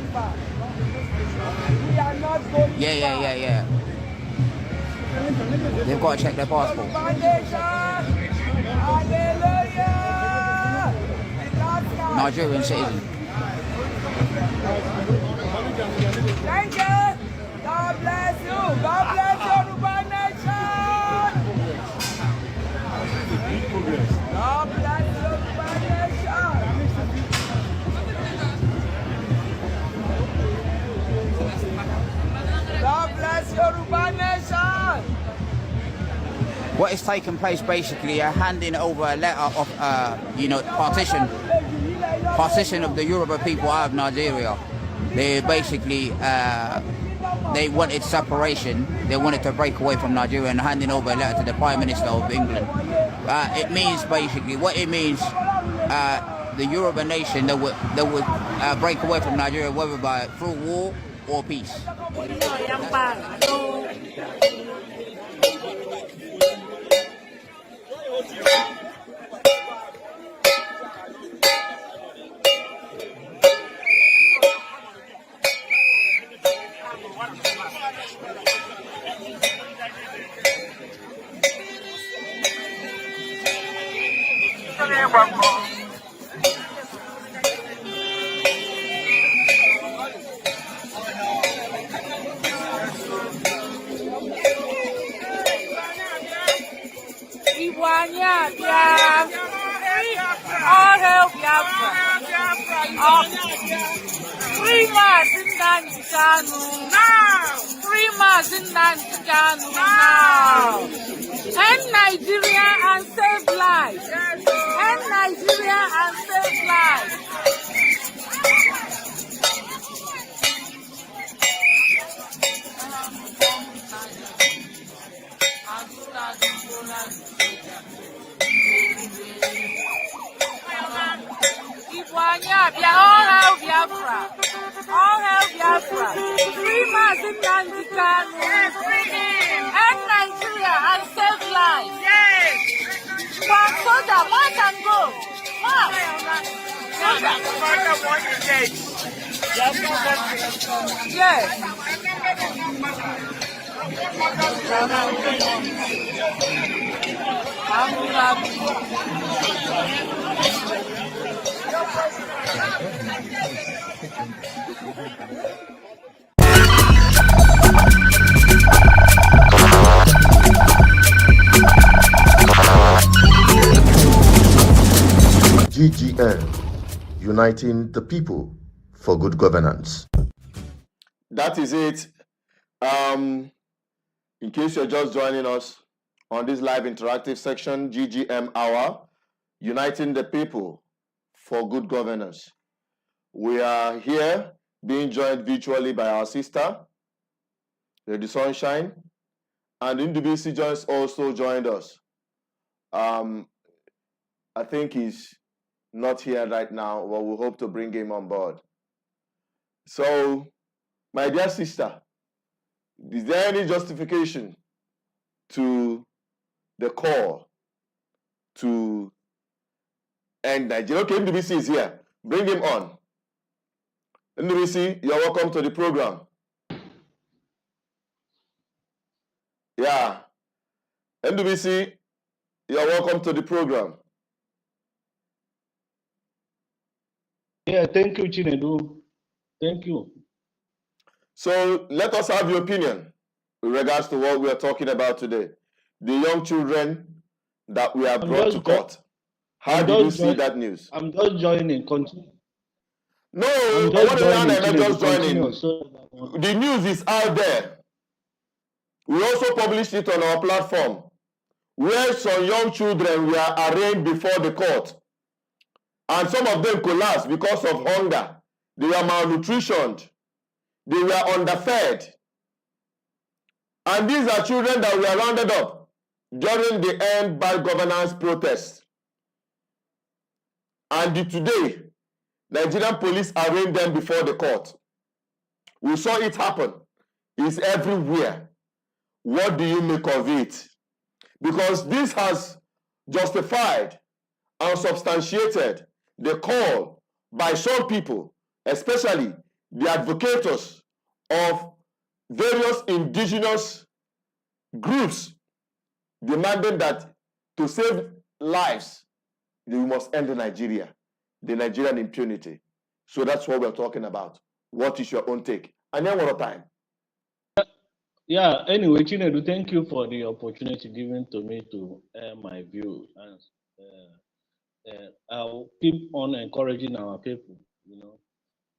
S3: Yeah. They've got to check their passport. Nigerian citizen.
S2: Thank you. God bless you. God bless you, Yoruba Nation. God bless you, Yoruba Nation. God bless Yoruba Nation.
S3: What is taking place basically are handing over a letter of, partition of the Yoruba people out of Nigeria. They basically, they wanted separation. They wanted to break away from Nigeria and handing over a letter to the Prime Minister of England. It means basically, what it means, the Yoruba nation that would break away from Nigeria, whether through war or peace.
S2: All hail Biafra. Free Nnamdi Kanu now. Free Nnamdi Kanu now. End Nigeria and save lives. End Nigeria and save lives. All hail Biafra. All hail Biafra. Free Nnamdi Kanu. End Nigeria and save lives. One soldier, march and go. March. Yes.
S4: GGM, uniting the people for good governance.
S5: That is it. In case you're just joining us on this live interactive section, GGM Hour, uniting the people for good governance. We are here being joined virtually by our sister, Lady Sunshine, and NDBC just also joined us. I think he's not here right now, but we hope to bring him on board. So, my dear sister, is there any justification to the call to end Nigeria? Okay, NDBC is here. Bring him on. NDBC, you're welcome to the program. Yeah. NDBC, you're welcome to the program.
S9: Yeah, thank you, Chinedu. Thank you.
S5: So let us have your opinion with regards to what we are talking about today. The young children that we have brought to court. How did you see that news?
S9: I'm just joining. Continue.
S5: No,
S9: I'm just
S5: joining. The news is out there. We also published it on our platform, where some young children were arraigned before the court. And some of them collapsed because of hunger. They were malnutritioned. They were underfed. And these are children that were rounded up during the End Bad Governance protests. And today, Nigerian police arraigned them before the court. We saw it happen. It's everywhere. What do you make of it? Because this has justified and substantiated the call by some people, especially the advocates of various indigenous groups, demanding that to save lives, we must end Nigeria, the Nigerian impunity. So that's what we're talking about. What is your own take? And then one more time.
S9: Yeah, anyway, Chinedu, thank you for the opportunity given to me to air my view. And I'll keep on encouraging our people,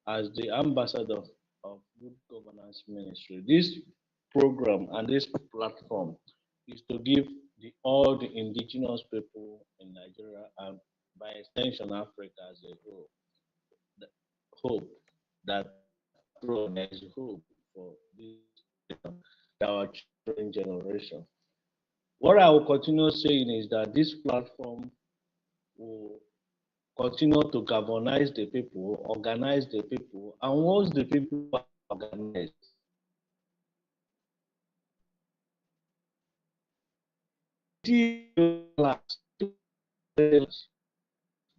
S9: as the ambassador of Good Governance Ministry. This program and this platform is to give all the indigenous people in Nigeria and by extension Africa as a whole the hope that there is hope for this our children generation. What I will continue saying is that this platform will continue to galvanize the people, organize the people, and once the people are organized,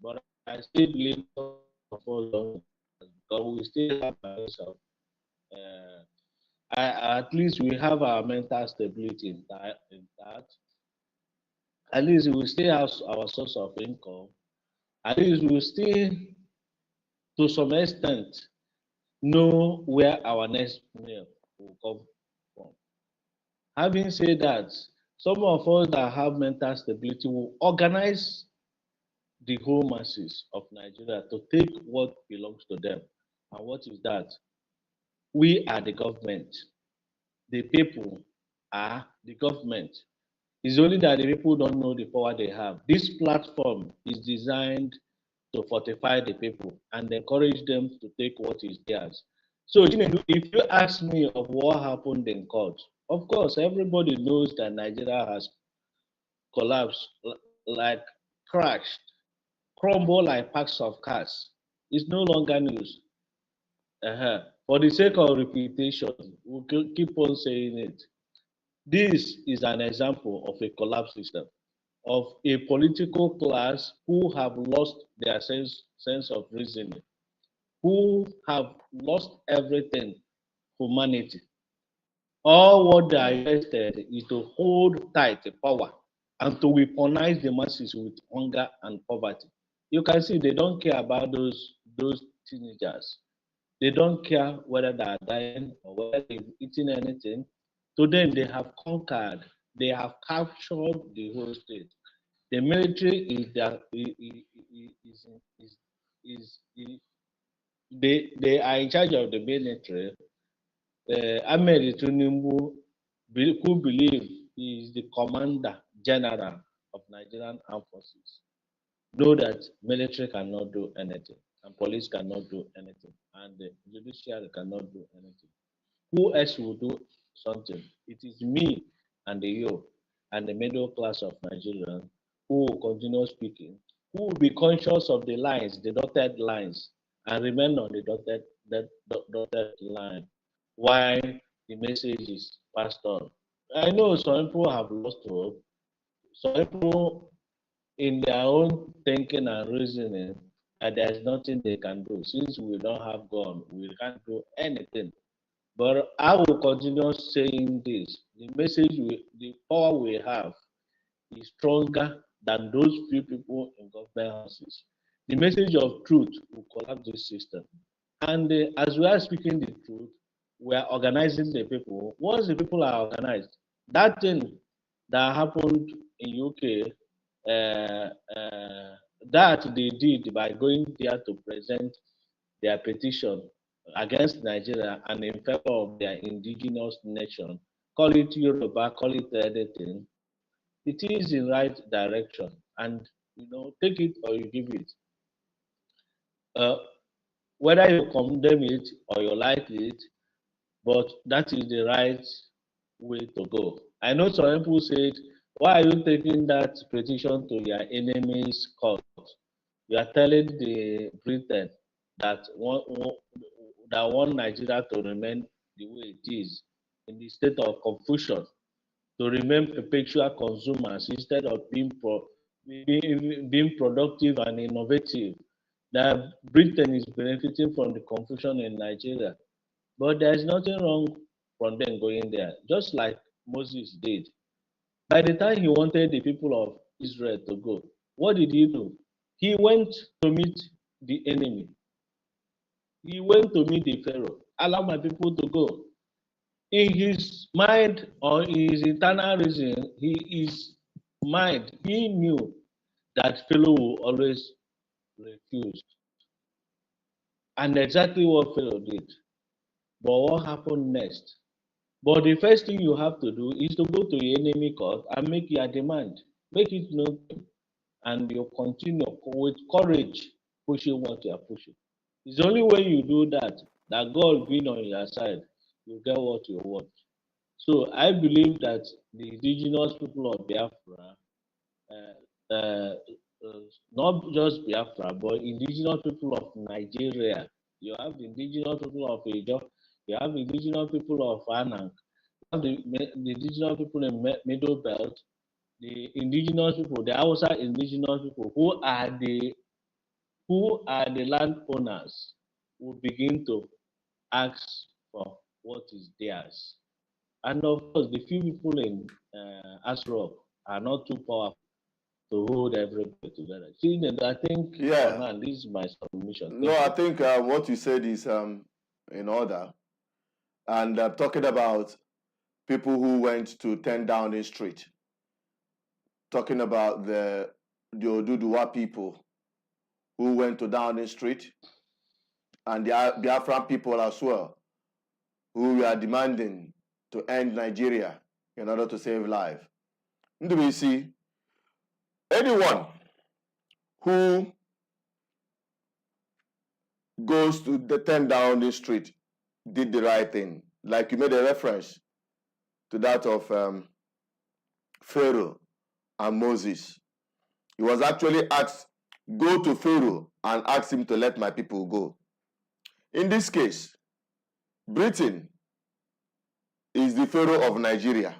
S9: but I still believe because we still have ourselves. At least we have our mental stability in that. At least we still have our source of income. At least we still, to some extent, know where our next meal will come from. Having said that, some of us that have mental stability will organize the whole masses of Nigeria to take what belongs to them. And what is that? We are the government. The people are the government. It's only that the people don't know the power they have. This platform is designed to fortify the people and encourage them to take what is theirs. So, if you ask me of what happened in court, of course, everybody knows that Nigeria has collapsed, like crashed, crumbled like packs of cards. It's no longer news. For the sake of repetition, we'll keep on saying it. This is an example of a collapsed system, of a political class who have lost their sense of reasoning, who have lost everything, humanity. All what they are interested is to hold tight the power and to weaponize the masses with hunger and poverty. You can see they don't care about those teenagers. They don't care whether they are dying or whether they've eaten anything. To them, they have conquered, they have captured the whole state. The military is they are in charge of the military. Ahmed Tinubu, who believe he is the commander general of Nigerian armed forces, know that military cannot do anything. and police cannot do anything, and the judiciary cannot do anything. Who else will do something? It is me and you and the middle class of Nigeria who will continue speaking, who will be conscious of the lines, the dotted lines, and remain on the dotted line while the message is passed on. I know some people have lost hope. Some people, in their own thinking and reasoning, that there's nothing they can do. Since we don't have gun, we can't do anything. But I will continue saying this. The the power we have is stronger than those few people in government houses. The message of truth will collapse this system. And as we are speaking the truth, we are organizing the people. Once the people are organized, that thing that happened in UK, that they did by going there to present their petition against Nigeria and in favor of their indigenous nation, call it Yoruba, call it anything, it is in right direction. And take it or you give it. Whether you condemn it or you like it, but that is the right way to go. I know some people said, why are you taking that petition to your enemy's court? You are telling the Britain that want Nigeria to remain the way it is, in the state of confusion, to remain perpetual consumers instead of being productive and innovative. That Britain is benefiting from the confusion in Nigeria. But there is nothing wrong from them going there, just like Moses did. By the time he wanted the people of Israel to go, what did he do? He went to meet the enemy. He went to meet the Pharaoh. Allow my people to go. In his mind or in his internal reason, he knew that Pharaoh will always refuse. And exactly what Pharaoh did. But what happened next? But the first thing you have to do is to go to your enemy court and make your demand. Make it known, and you continue with courage pushing what you are pushing. It's only when you do that God being on your side, you get what you want. So I believe that the indigenous people of Biafra, not just Biafra, but indigenous people of Nigeria, you have the indigenous people of Ijo, you have the indigenous people of Anang, you have the indigenous people in Middle Belt, the indigenous people, the Hausa indigenous people, who are the landowners, will begin to ask for what is theirs. And of course, the few people in Asrock are not too powerful to hold everybody together. See, I think,
S5: Yeah.
S9: this is my submission.
S5: No, I think what you said is in order. And talking about people who went to 10 Downing Street, talking about the Oduduwa people who went to Downing Street, and the Biafran people as well, who are demanding to end Nigeria in order to save life. Do we see anyone who goes to the 10 Downing Street did the right thing? Like you made a reference to that of Pharaoh and Moses. He was actually asked, go to Pharaoh and ask him to let my people go. In this case, Britain is the Pharaoh of Nigeria.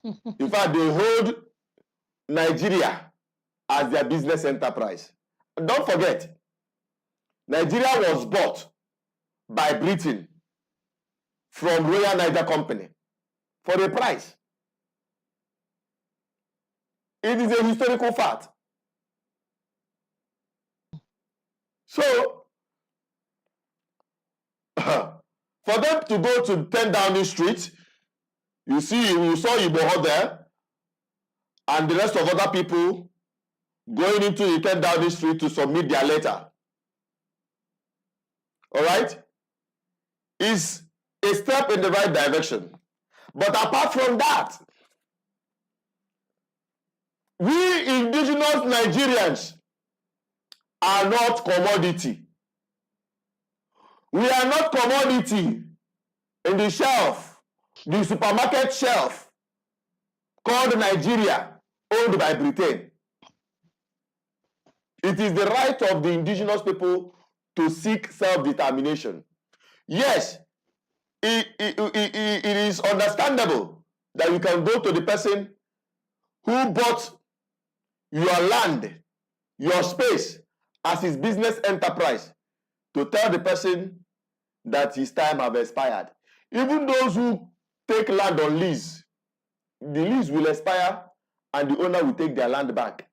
S5: In fact, they hold Nigeria as their business enterprise. And don't forget, Nigeria was bought by Britain from Royal Niger Company for a price. It is a historical fact. So, for them to go to 10 Downing Street, you saw Iboho there, and the rest of other people going into the 10 Downing Street to submit their letter. All right? Is a step in the right direction. But apart from that, we indigenous Nigerians are not commodity. We are not commodity in the shelf, the supermarket shelf called Nigeria, owned by Britain. It is the right of the indigenous people to seek self-determination. Yes, it is understandable that you can go to the person who bought your land, your space, as his business enterprise, to tell the person that his time have expired. Even those who take land on lease, the lease will expire and the owner will take their land back.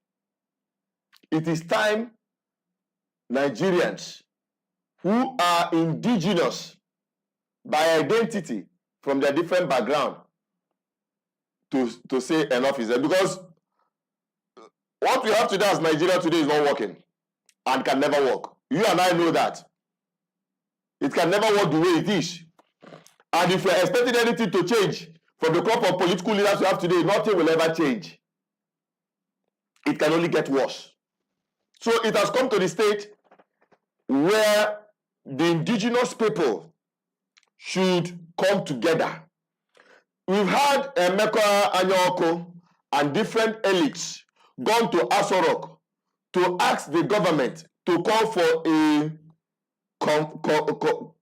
S5: It is time Nigerians who are indigenous by identity from their different background to say enough is there. Because what we have today as Nigeria today is not working and can never work. You and I know that. It can never work the way it is. And if we're expecting anything to change from the crop of political leaders we have today, nothing will ever change. It can only get worse. So it has come to the state where the indigenous people should come together. We've had Emeka Anyoko and different elites gone to Aso Rock to ask the government to call for a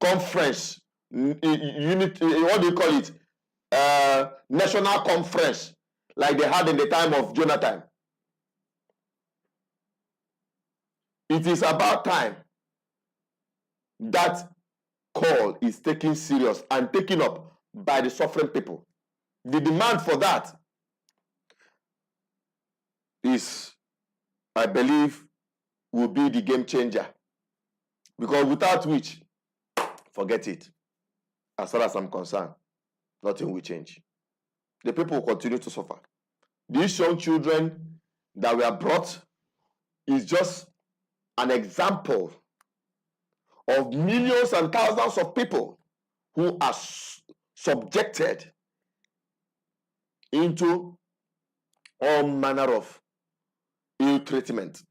S5: conference, unit, what do you call it? National conference, like they had in the time of Jonathan. It is about time that call is taken serious and taken up by the suffering people. The demand for that is, I believe, will be the game changer. Because without which, forget it. As far as I'm concerned, nothing will change. The people will continue to suffer. These young children that were brought is just an example of millions and thousands of people who are subjected into all manner of ill treatment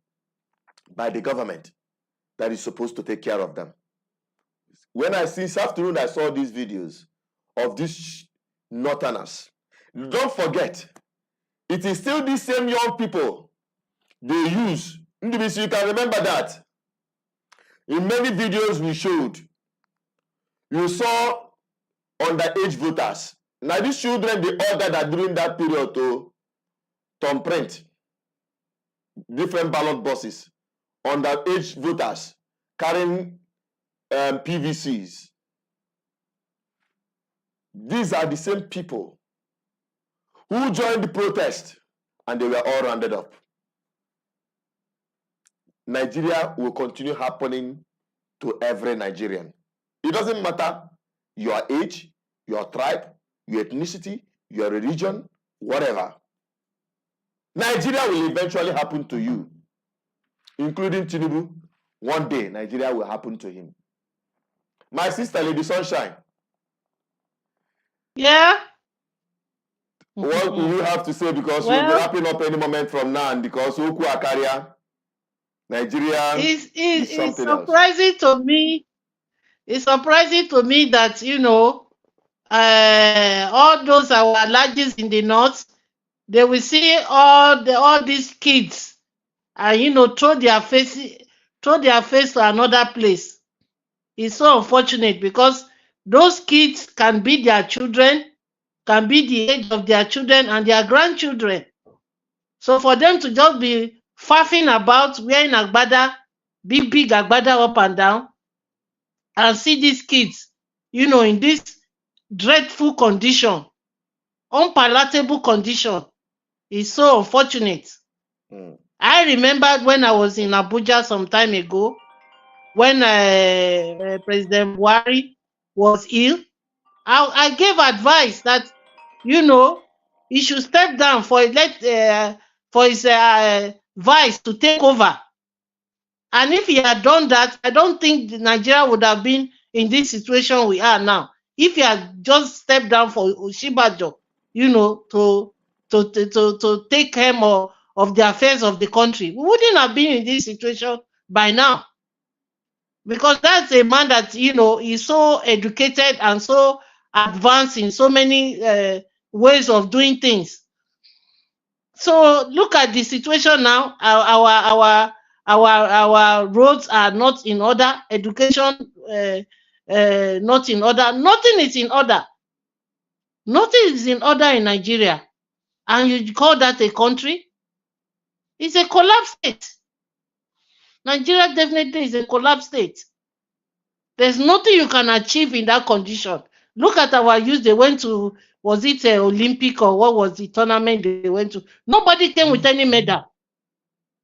S5: by the government that is supposed to take care of them. When I see this afternoon, I saw these videos of these northerners. Don't forget, it is still these same young people they use. You can remember that. In many videos we showed, you saw underage voters. Now these children, they all gathered during that period to print different ballot boxes. Underage voters carrying PVCs. These are the same people who joined the protest and they were all rounded up. Nigeria will continue happening to every Nigerian. It doesn't matter your age, your tribe, your ethnicity, your religion, whatever. Nigeria will eventually happen to you, including Tinubu. One day, Nigeria will happen to him. My sister, Lady Sunshine.
S8: Yeah.
S5: What do you have to say? Because we'll be wrapping up any moment from now, and because Oku Akaria, Nigeria is something
S8: surprising
S5: else.
S8: to me. It's surprising to me that, you know, all those our allergies in the north, they will see all these kids and, you know, throw their face to another place. It's so unfortunate because those kids can be their children, can be the age of their children and their grandchildren. So for them to just be faffing about, wearing agbada, big agbada up and down, and see these kids, you know, in this dreadful condition, unpalatable condition, is so unfortunate. I remember when I was in Abuja some time ago, when President Buhari was ill, I gave advice that, you know, he should step down for his vice to take over. And if he had done that, I don't think Nigeria would have been in this situation we are now. If he had just stepped down for Oshibajo, you know, to take care of the affairs of the country, we wouldn't have been in this situation by now. Because that's a man that, is so educated and so advanced in so many ways of doing things. So look at the situation now. Our roads are not in order. Education not in order. Nothing is in order. Nothing is in order in Nigeria. And you call that a country? It's a collapsed state. Nigeria definitely is a collapsed state. There's nothing you can achieve in that condition. Look at our youth. They went to, was it Olympic or what was the tournament they went to? Nobody came with any medal.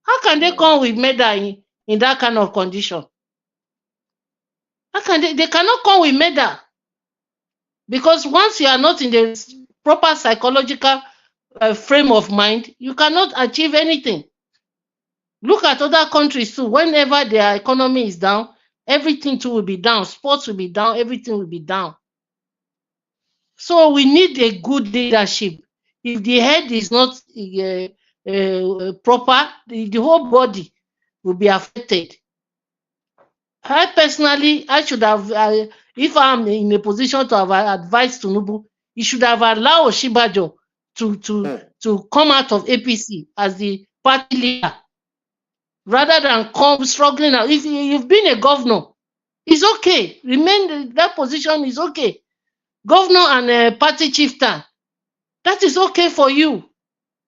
S8: How can they come with medal in that kind of condition? How can they cannot come with medal? Because once you are not in the proper psychological frame of mind, you cannot achieve anything. Look at other countries too. Whenever their economy is down, everything too will be down. Sports will be down. Everything will be down. So we need a good leadership. If the head is not proper, the whole body will be affected. I personally, I should have, if I'm in a position to have advised Tinubu, he should have allowed Oshibajo to come out of APC as the party leader, rather than come struggling out. If you've been a governor, it's okay. Remain in that position is okay. Governor and party chieftain, that is okay for you.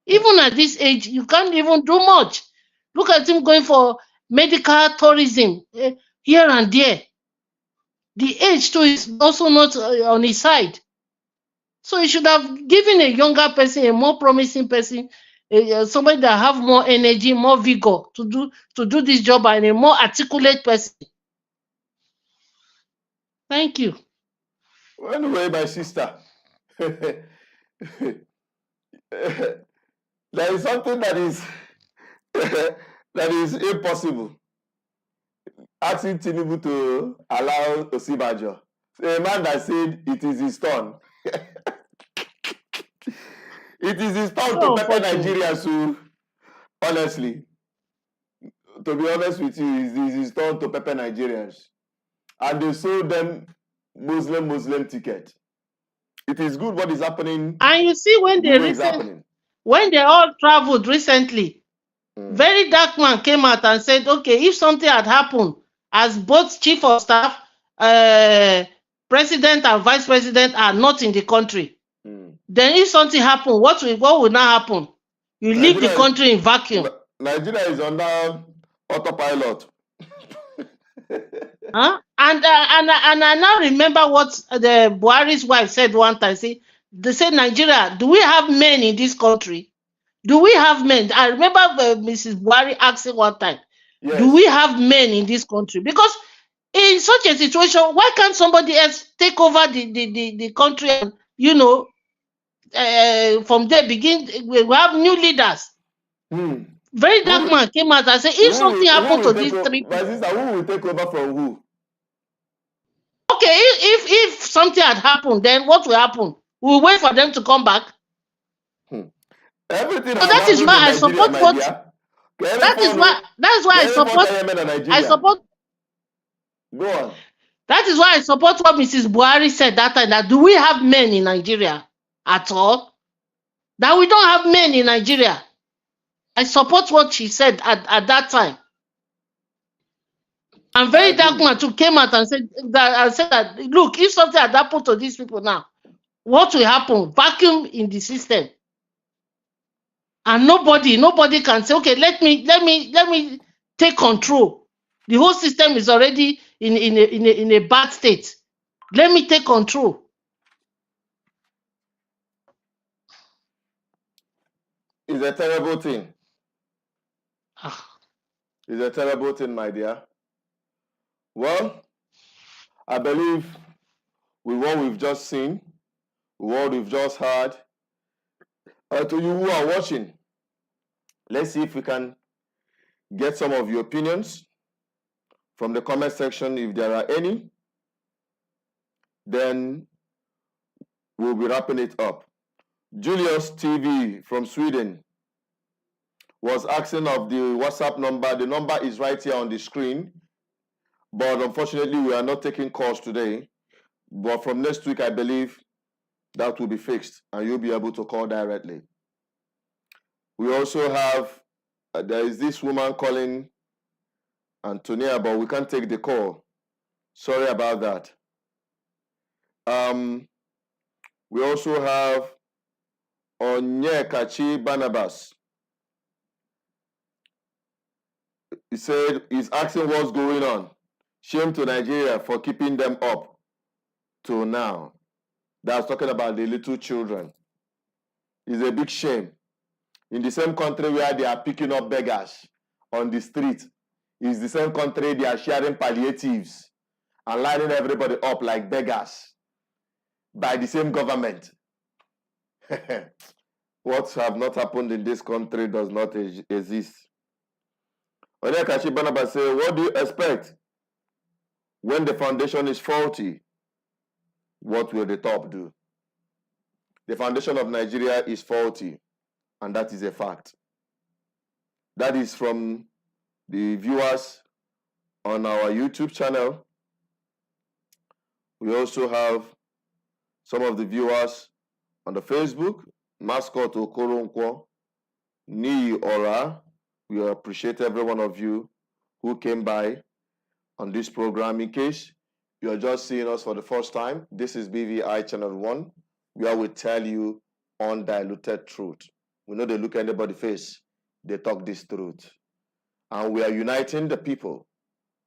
S8: Even at this age, you can't even do much. Look at him going for medical tourism here and there. The age too is also not on his side. So you should have given a younger person, a more promising person, somebody that have more energy, more vigor to do this job, and a more articulate person. Thank you.
S5: Well, anyway, my sister, there is something that is that is impossible. Asking Tinubu to allow Osibajo, a man that said it is his turn. It is his turn to pepper Nigeria. So, honestly, to be honest with you, it is his turn to pepper Nigerians. And they sold them Muslim ticket. It is good what is happening.
S8: And you see when they all traveled recently, very dark man came out and said, okay, if something had happened, as both chief of staff, president and vice president are not in the country, then if something happened, what will now happen? You leave the country in vacuum.
S5: Nigeria is under autopilot.
S8: Huh? And I now remember what the Buhari's wife said one time. They said, Nigeria, do we have men in this country? Do we have men? I remember Mrs. Buhari asking one time, yes, do we have men in this country? Because in such a situation, why can't somebody else take over the country and, from there begin, we have new leaders. Very dark man came out and said, if something happened to these three people.
S5: My sister, who will take over from who?
S8: Okay, if something had happened, then what will happen? We'll wait for them to come back.
S5: Everything.
S8: So that is why I support what. That's why I support.
S5: Go on.
S8: That is why I support what Mrs. Buhari said that time. That do we have men in Nigeria at all? That we don't have men in Nigeria. I support what she said at that time. And very dark man too came out and said that look, if something had happened to these people now, what will happen? Vacuum in the system. And nobody can say, okay, let me take control. The whole system is already in a bad state. Let me take control.
S5: It's a terrible thing. It's a terrible thing, my dear. Well, I believe with what we've just seen, what we've just heard, to you who are watching, let's see if we can get some of your opinions from the comment section, if there are any. Then we'll be wrapping it up. Julius TV from Sweden. was asking of the WhatsApp number. The number is right here on the screen. But unfortunately, we are not taking calls today. But from next week, I believe that will be fixed and you'll be able to call directly. We also have, there is this woman calling Antonia, but we can't take the call. Sorry about that. We also have Onyekachi Barnabas. He said he's asking what's going on. Shame to Nigeria for keeping them up to now. That's talking about the little children. It's a big shame. In the same country where they are picking up beggars on the street, is the same country they are sharing palliatives and lining everybody up like beggars by the same government. What have not happened in this country does not exist. Onyekachi Barnabas says, what do you expect when the foundation is faulty? What will the top do? The foundation of Nigeria is faulty, and that is a fact. That is from the viewers on our YouTube channel. We also have some of the viewers on the Facebook. Mascot Okoronkwo, Ni Ora. We appreciate every one of you who came by on this program. In case you are just seeing us for the first time, this is BVI Channel 1, where we tell you undiluted truth. We know they look anybody face, they talk this truth. And we are uniting the people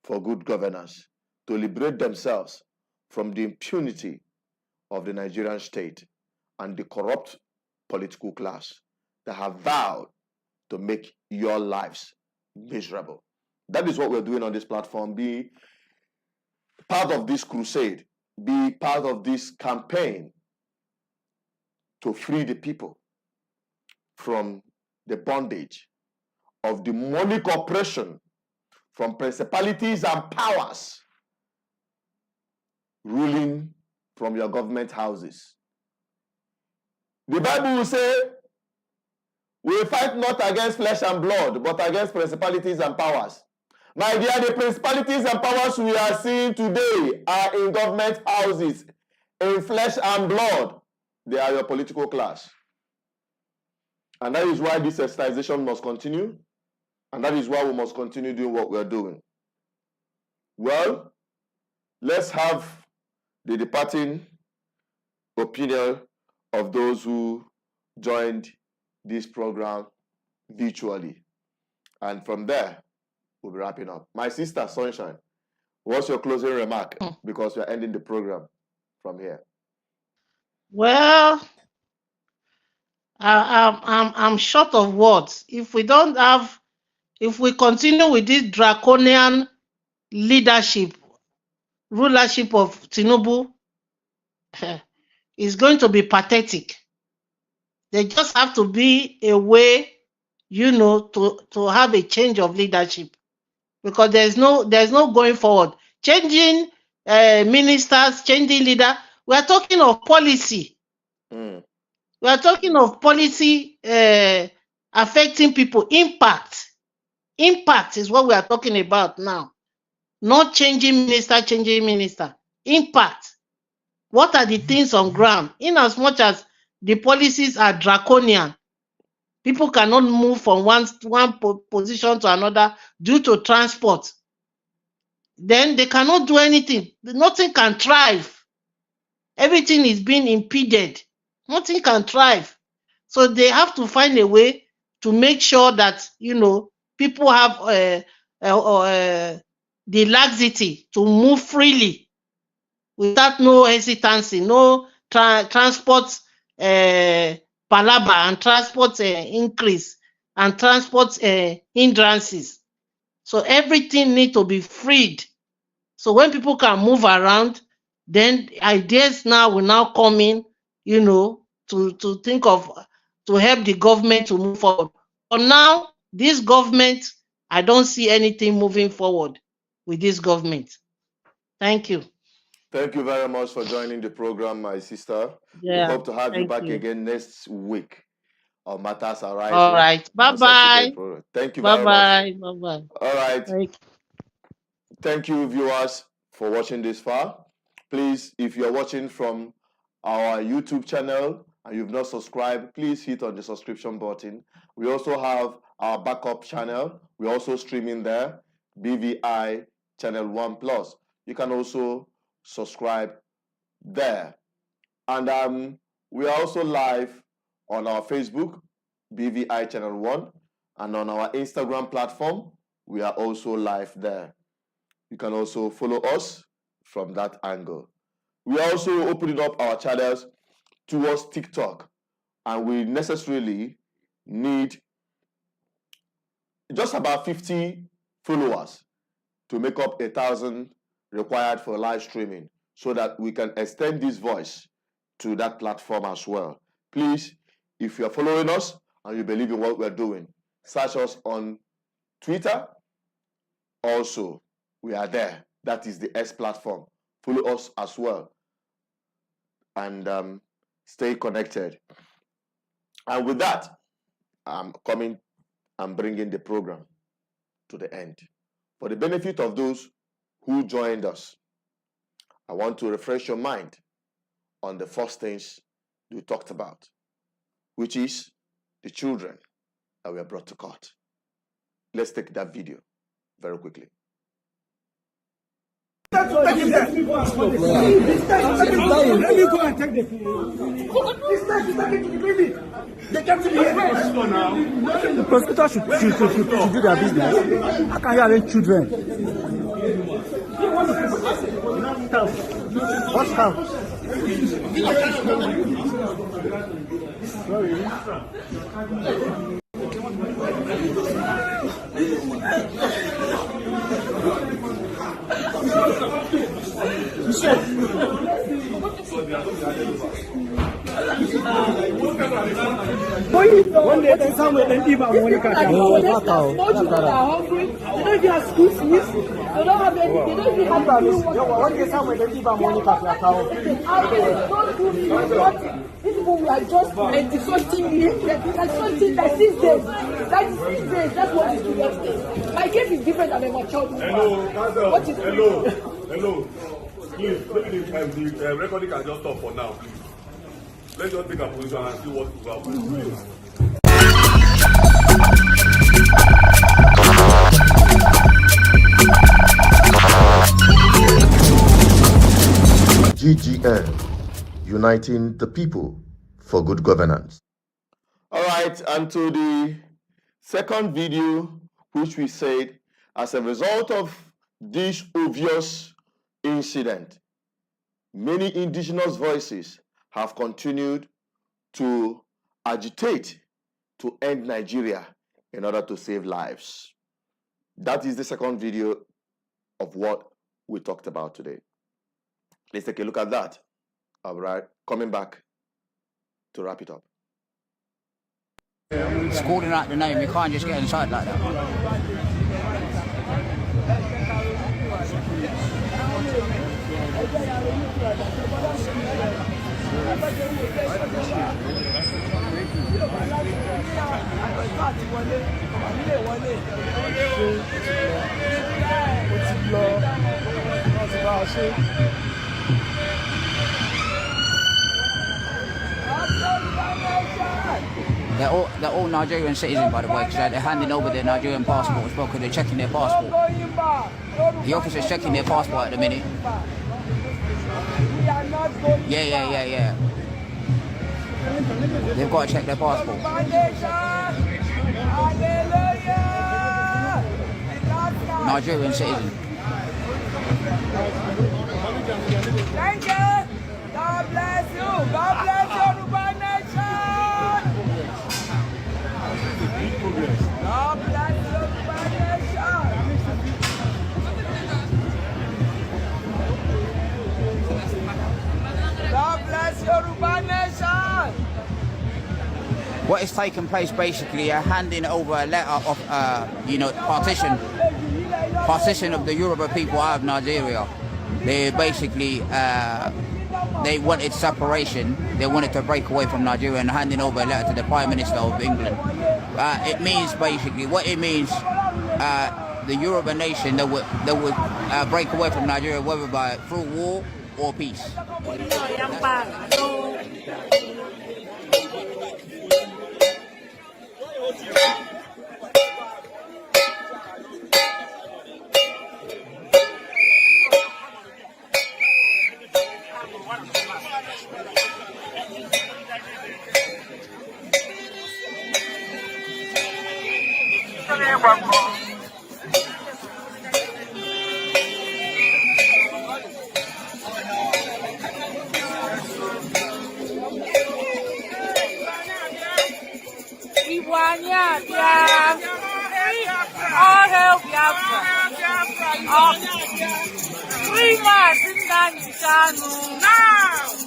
S5: for good governance to liberate themselves from the impunity of the Nigerian state and the corrupt political class that have vowed to make your lives miserable. That is what we're doing on this platform. Be part of this crusade. Be part of this campaign to free the people from the bondage of demonic oppression from principalities and powers ruling from your government houses. The Bible will say, we fight not against flesh and blood, but against principalities and powers. My dear, the principalities and powers we are seeing today are in government houses, in flesh and blood. They are your political class. And that is why this sensitization must continue. And that is why we must continue doing what we're doing. Well, let's have the departing opinion of those who joined this program virtually. And from there, we'll be wrapping up. My sister, Sunshine, what's your closing remark? Because we're ending the program from here.
S8: Well, I'm short of words. If we continue with this draconian rulership of Tinubu, it's going to be pathetic. There just have to be a way, to have a change of leadership, because there's no going forward. Changing ministers, changing leader. We are talking of policy. We are talking of policy affecting people. Impact is what we are talking about now. Not changing minister. Impact. What are the things on ground? In as much as the policies are draconian, people cannot move from one position to another due to transport. Then they cannot do anything. Nothing can thrive. Everything is being impeded. Nothing can thrive. So they have to find a way to make sure that, people have the laxity to move freely without no hesitancy, no transport palaver and transport increase and transport hindrances. So everything needs to be freed. So when people can move around, then ideas will now come in, to think of, to help the government to move forward. For now, this government, I don't see anything moving forward with this government. Thank you.
S5: Thank you very much for joining the program, my sister.
S8: Yeah,
S5: we hope to have you back again next week. on matters arising.
S8: All right. Bye-bye.
S5: Thank you very much.
S8: Bye-bye. Bye-bye.
S5: All right.
S8: Thank
S5: Thank you, viewers, for watching this far. Please, if you're watching from our YouTube channel and you've not subscribed, please hit on the subscription button. We also have our backup channel. We're also streaming there, BVI Channel 1 Plus. You can also subscribe there. And we are also live on our Facebook, BVI Channel 1, and on our Instagram platform, we are also live there. You can also follow us from that angle. We are also opening up our channels towards TikTok, and we necessarily need just about 50 followers to make up 1,000 required for live streaming so that we can extend this voice to that platform as well. Please, if you are following us and you believe in what we're doing, search us on Twitter. Also, we are there. That is the X platform. Follow us as well. And stay connected. And with that, I'm coming and bringing the program to the end. For the benefit of those who joined us, I want to refresh your mind on the first things we talked about, which is the children that were brought to court. Let's take that video very quickly.
S1: Let me go and take the phone. This time is taking to the baby. They came to the now. The prosecutor should do their business. How can you arrange children? What's house? Sorry. One day, somewhere, then give our money. They are hungry. They don't have school fees. They don't have any. They don't even have one day, somewhere, then give our money. These people we are just 90-something years. Like 6 days. That's what is the next day. My case is different than a mature woman. What is
S6: Hello. Please, maybe the recording can just stop for now, please. Let's just take a position and see what will happen.
S4: GGM, uniting the people for good governance.
S5: All right, and to the second video, which we said, as a result of this obvious incident, many indigenous voices have continued to agitate to end Nigeria in order to save lives. That is the second video of what we talked about today. Let's take a look at that. All right, coming back to wrap it up.
S3: It's calling out the name, you can't just get inside like that. They're all Nigerian citizens, by the way, because they're handing over their Nigerian passport as well, because they're checking their passport. The officer's checking their passport at the minute. Yeah. They've got to check their passport. Nigerian citizen.
S2: Thank you. God bless you. God bless you, Yoruba nation. God bless you, Yoruba nation. God bless Yoruba nation.
S3: What is taking place basically are handing over a letter of, partition of the Yoruba people out of Nigeria. They basically, they wanted separation. They wanted to break away from Nigeria and handing over a letter to the Prime Minister of England. It means basically, what it means, the Yoruba nation that would break away from Nigeria, whether through war or peace.
S2: All hail Biafra. Free Mass Nnamdi Kanu.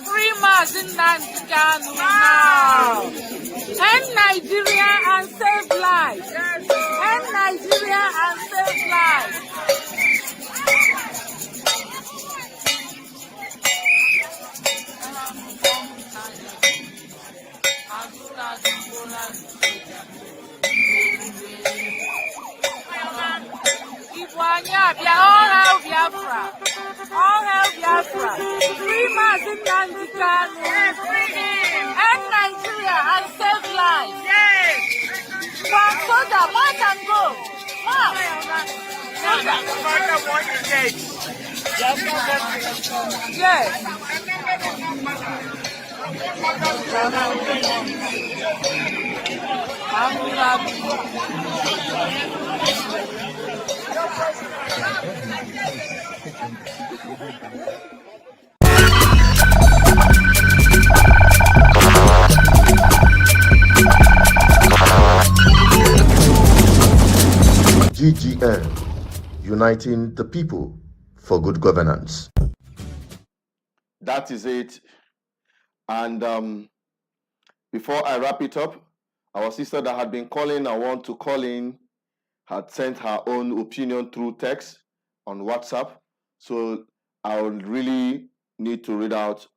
S2: Free Mass Nnamdi Kanu now. End Nigeria and save lives. End Nigeria and save lives. All hail Biafra. All hail Biafra. Free Mass Nnamdi Kanu. End Nigeria and save lives. One soldier, march and go. March. Yes.
S4: GGM, uniting the people for good governance.
S5: That is it. And before I wrap it up, our sister that had been calling, I want to call in, had sent her own opinion through text on WhatsApp. So I will really need to read out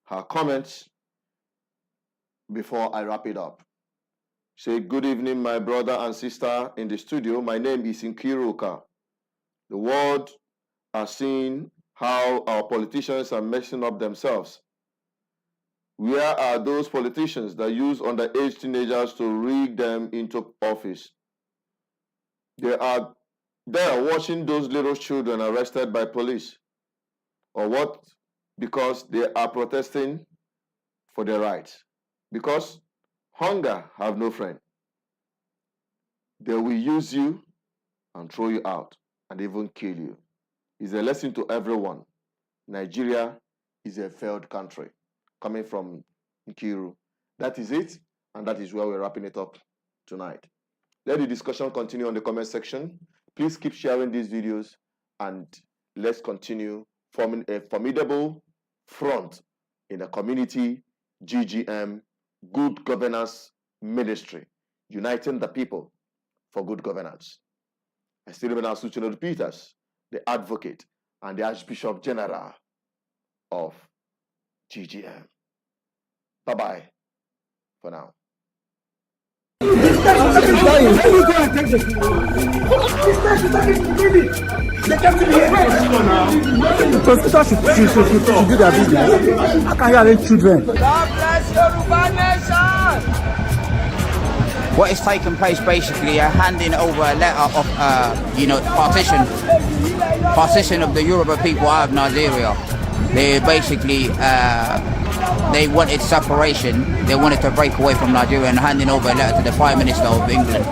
S5: her comments before I wrap it up. Say, good evening, my brother and sister in the studio. My name is Nkiruka. The world are seeing how our politicians are messing up themselves. Where are those politicians that use underage teenagers to rig them into office? They are there watching those little children arrested by police. Or what? Because they are protesting for their rights. Because hunger have no friend. They will use you and throw you out and even kill you. It's a lesson to everyone. Nigeria is a failed country. Coming from Nkiru. That is it, and that is where we're wrapping it up tonight. Let the discussion continue on the comment section. Please keep sharing these videos, and let's continue forming a formidable front in the community GGM Good Governance Ministry, uniting the people for good governance. I still remember Asuchino Peters, the advocate and the Archbishop General of GGM. Bye-bye for now.
S1: This person is dying. Let me go and take the food. This person is taking baby. They come to the here. The hospital should do their business. How can you arrange children?
S2: God bless Yoruba Nation.
S3: What is taking place basically, handing over a letter of, partition of the Yoruba people out of Nigeria. They basically, they wanted separation. They wanted to break away from Nigeria and handing over a letter to the Prime Minister of England.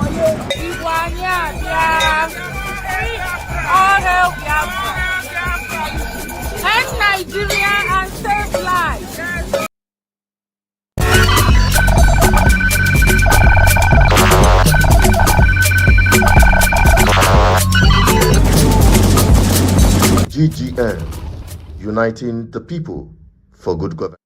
S2: All hail Biafra. End Nigeria and save lives.
S4: GGM, uniting the people for good governance.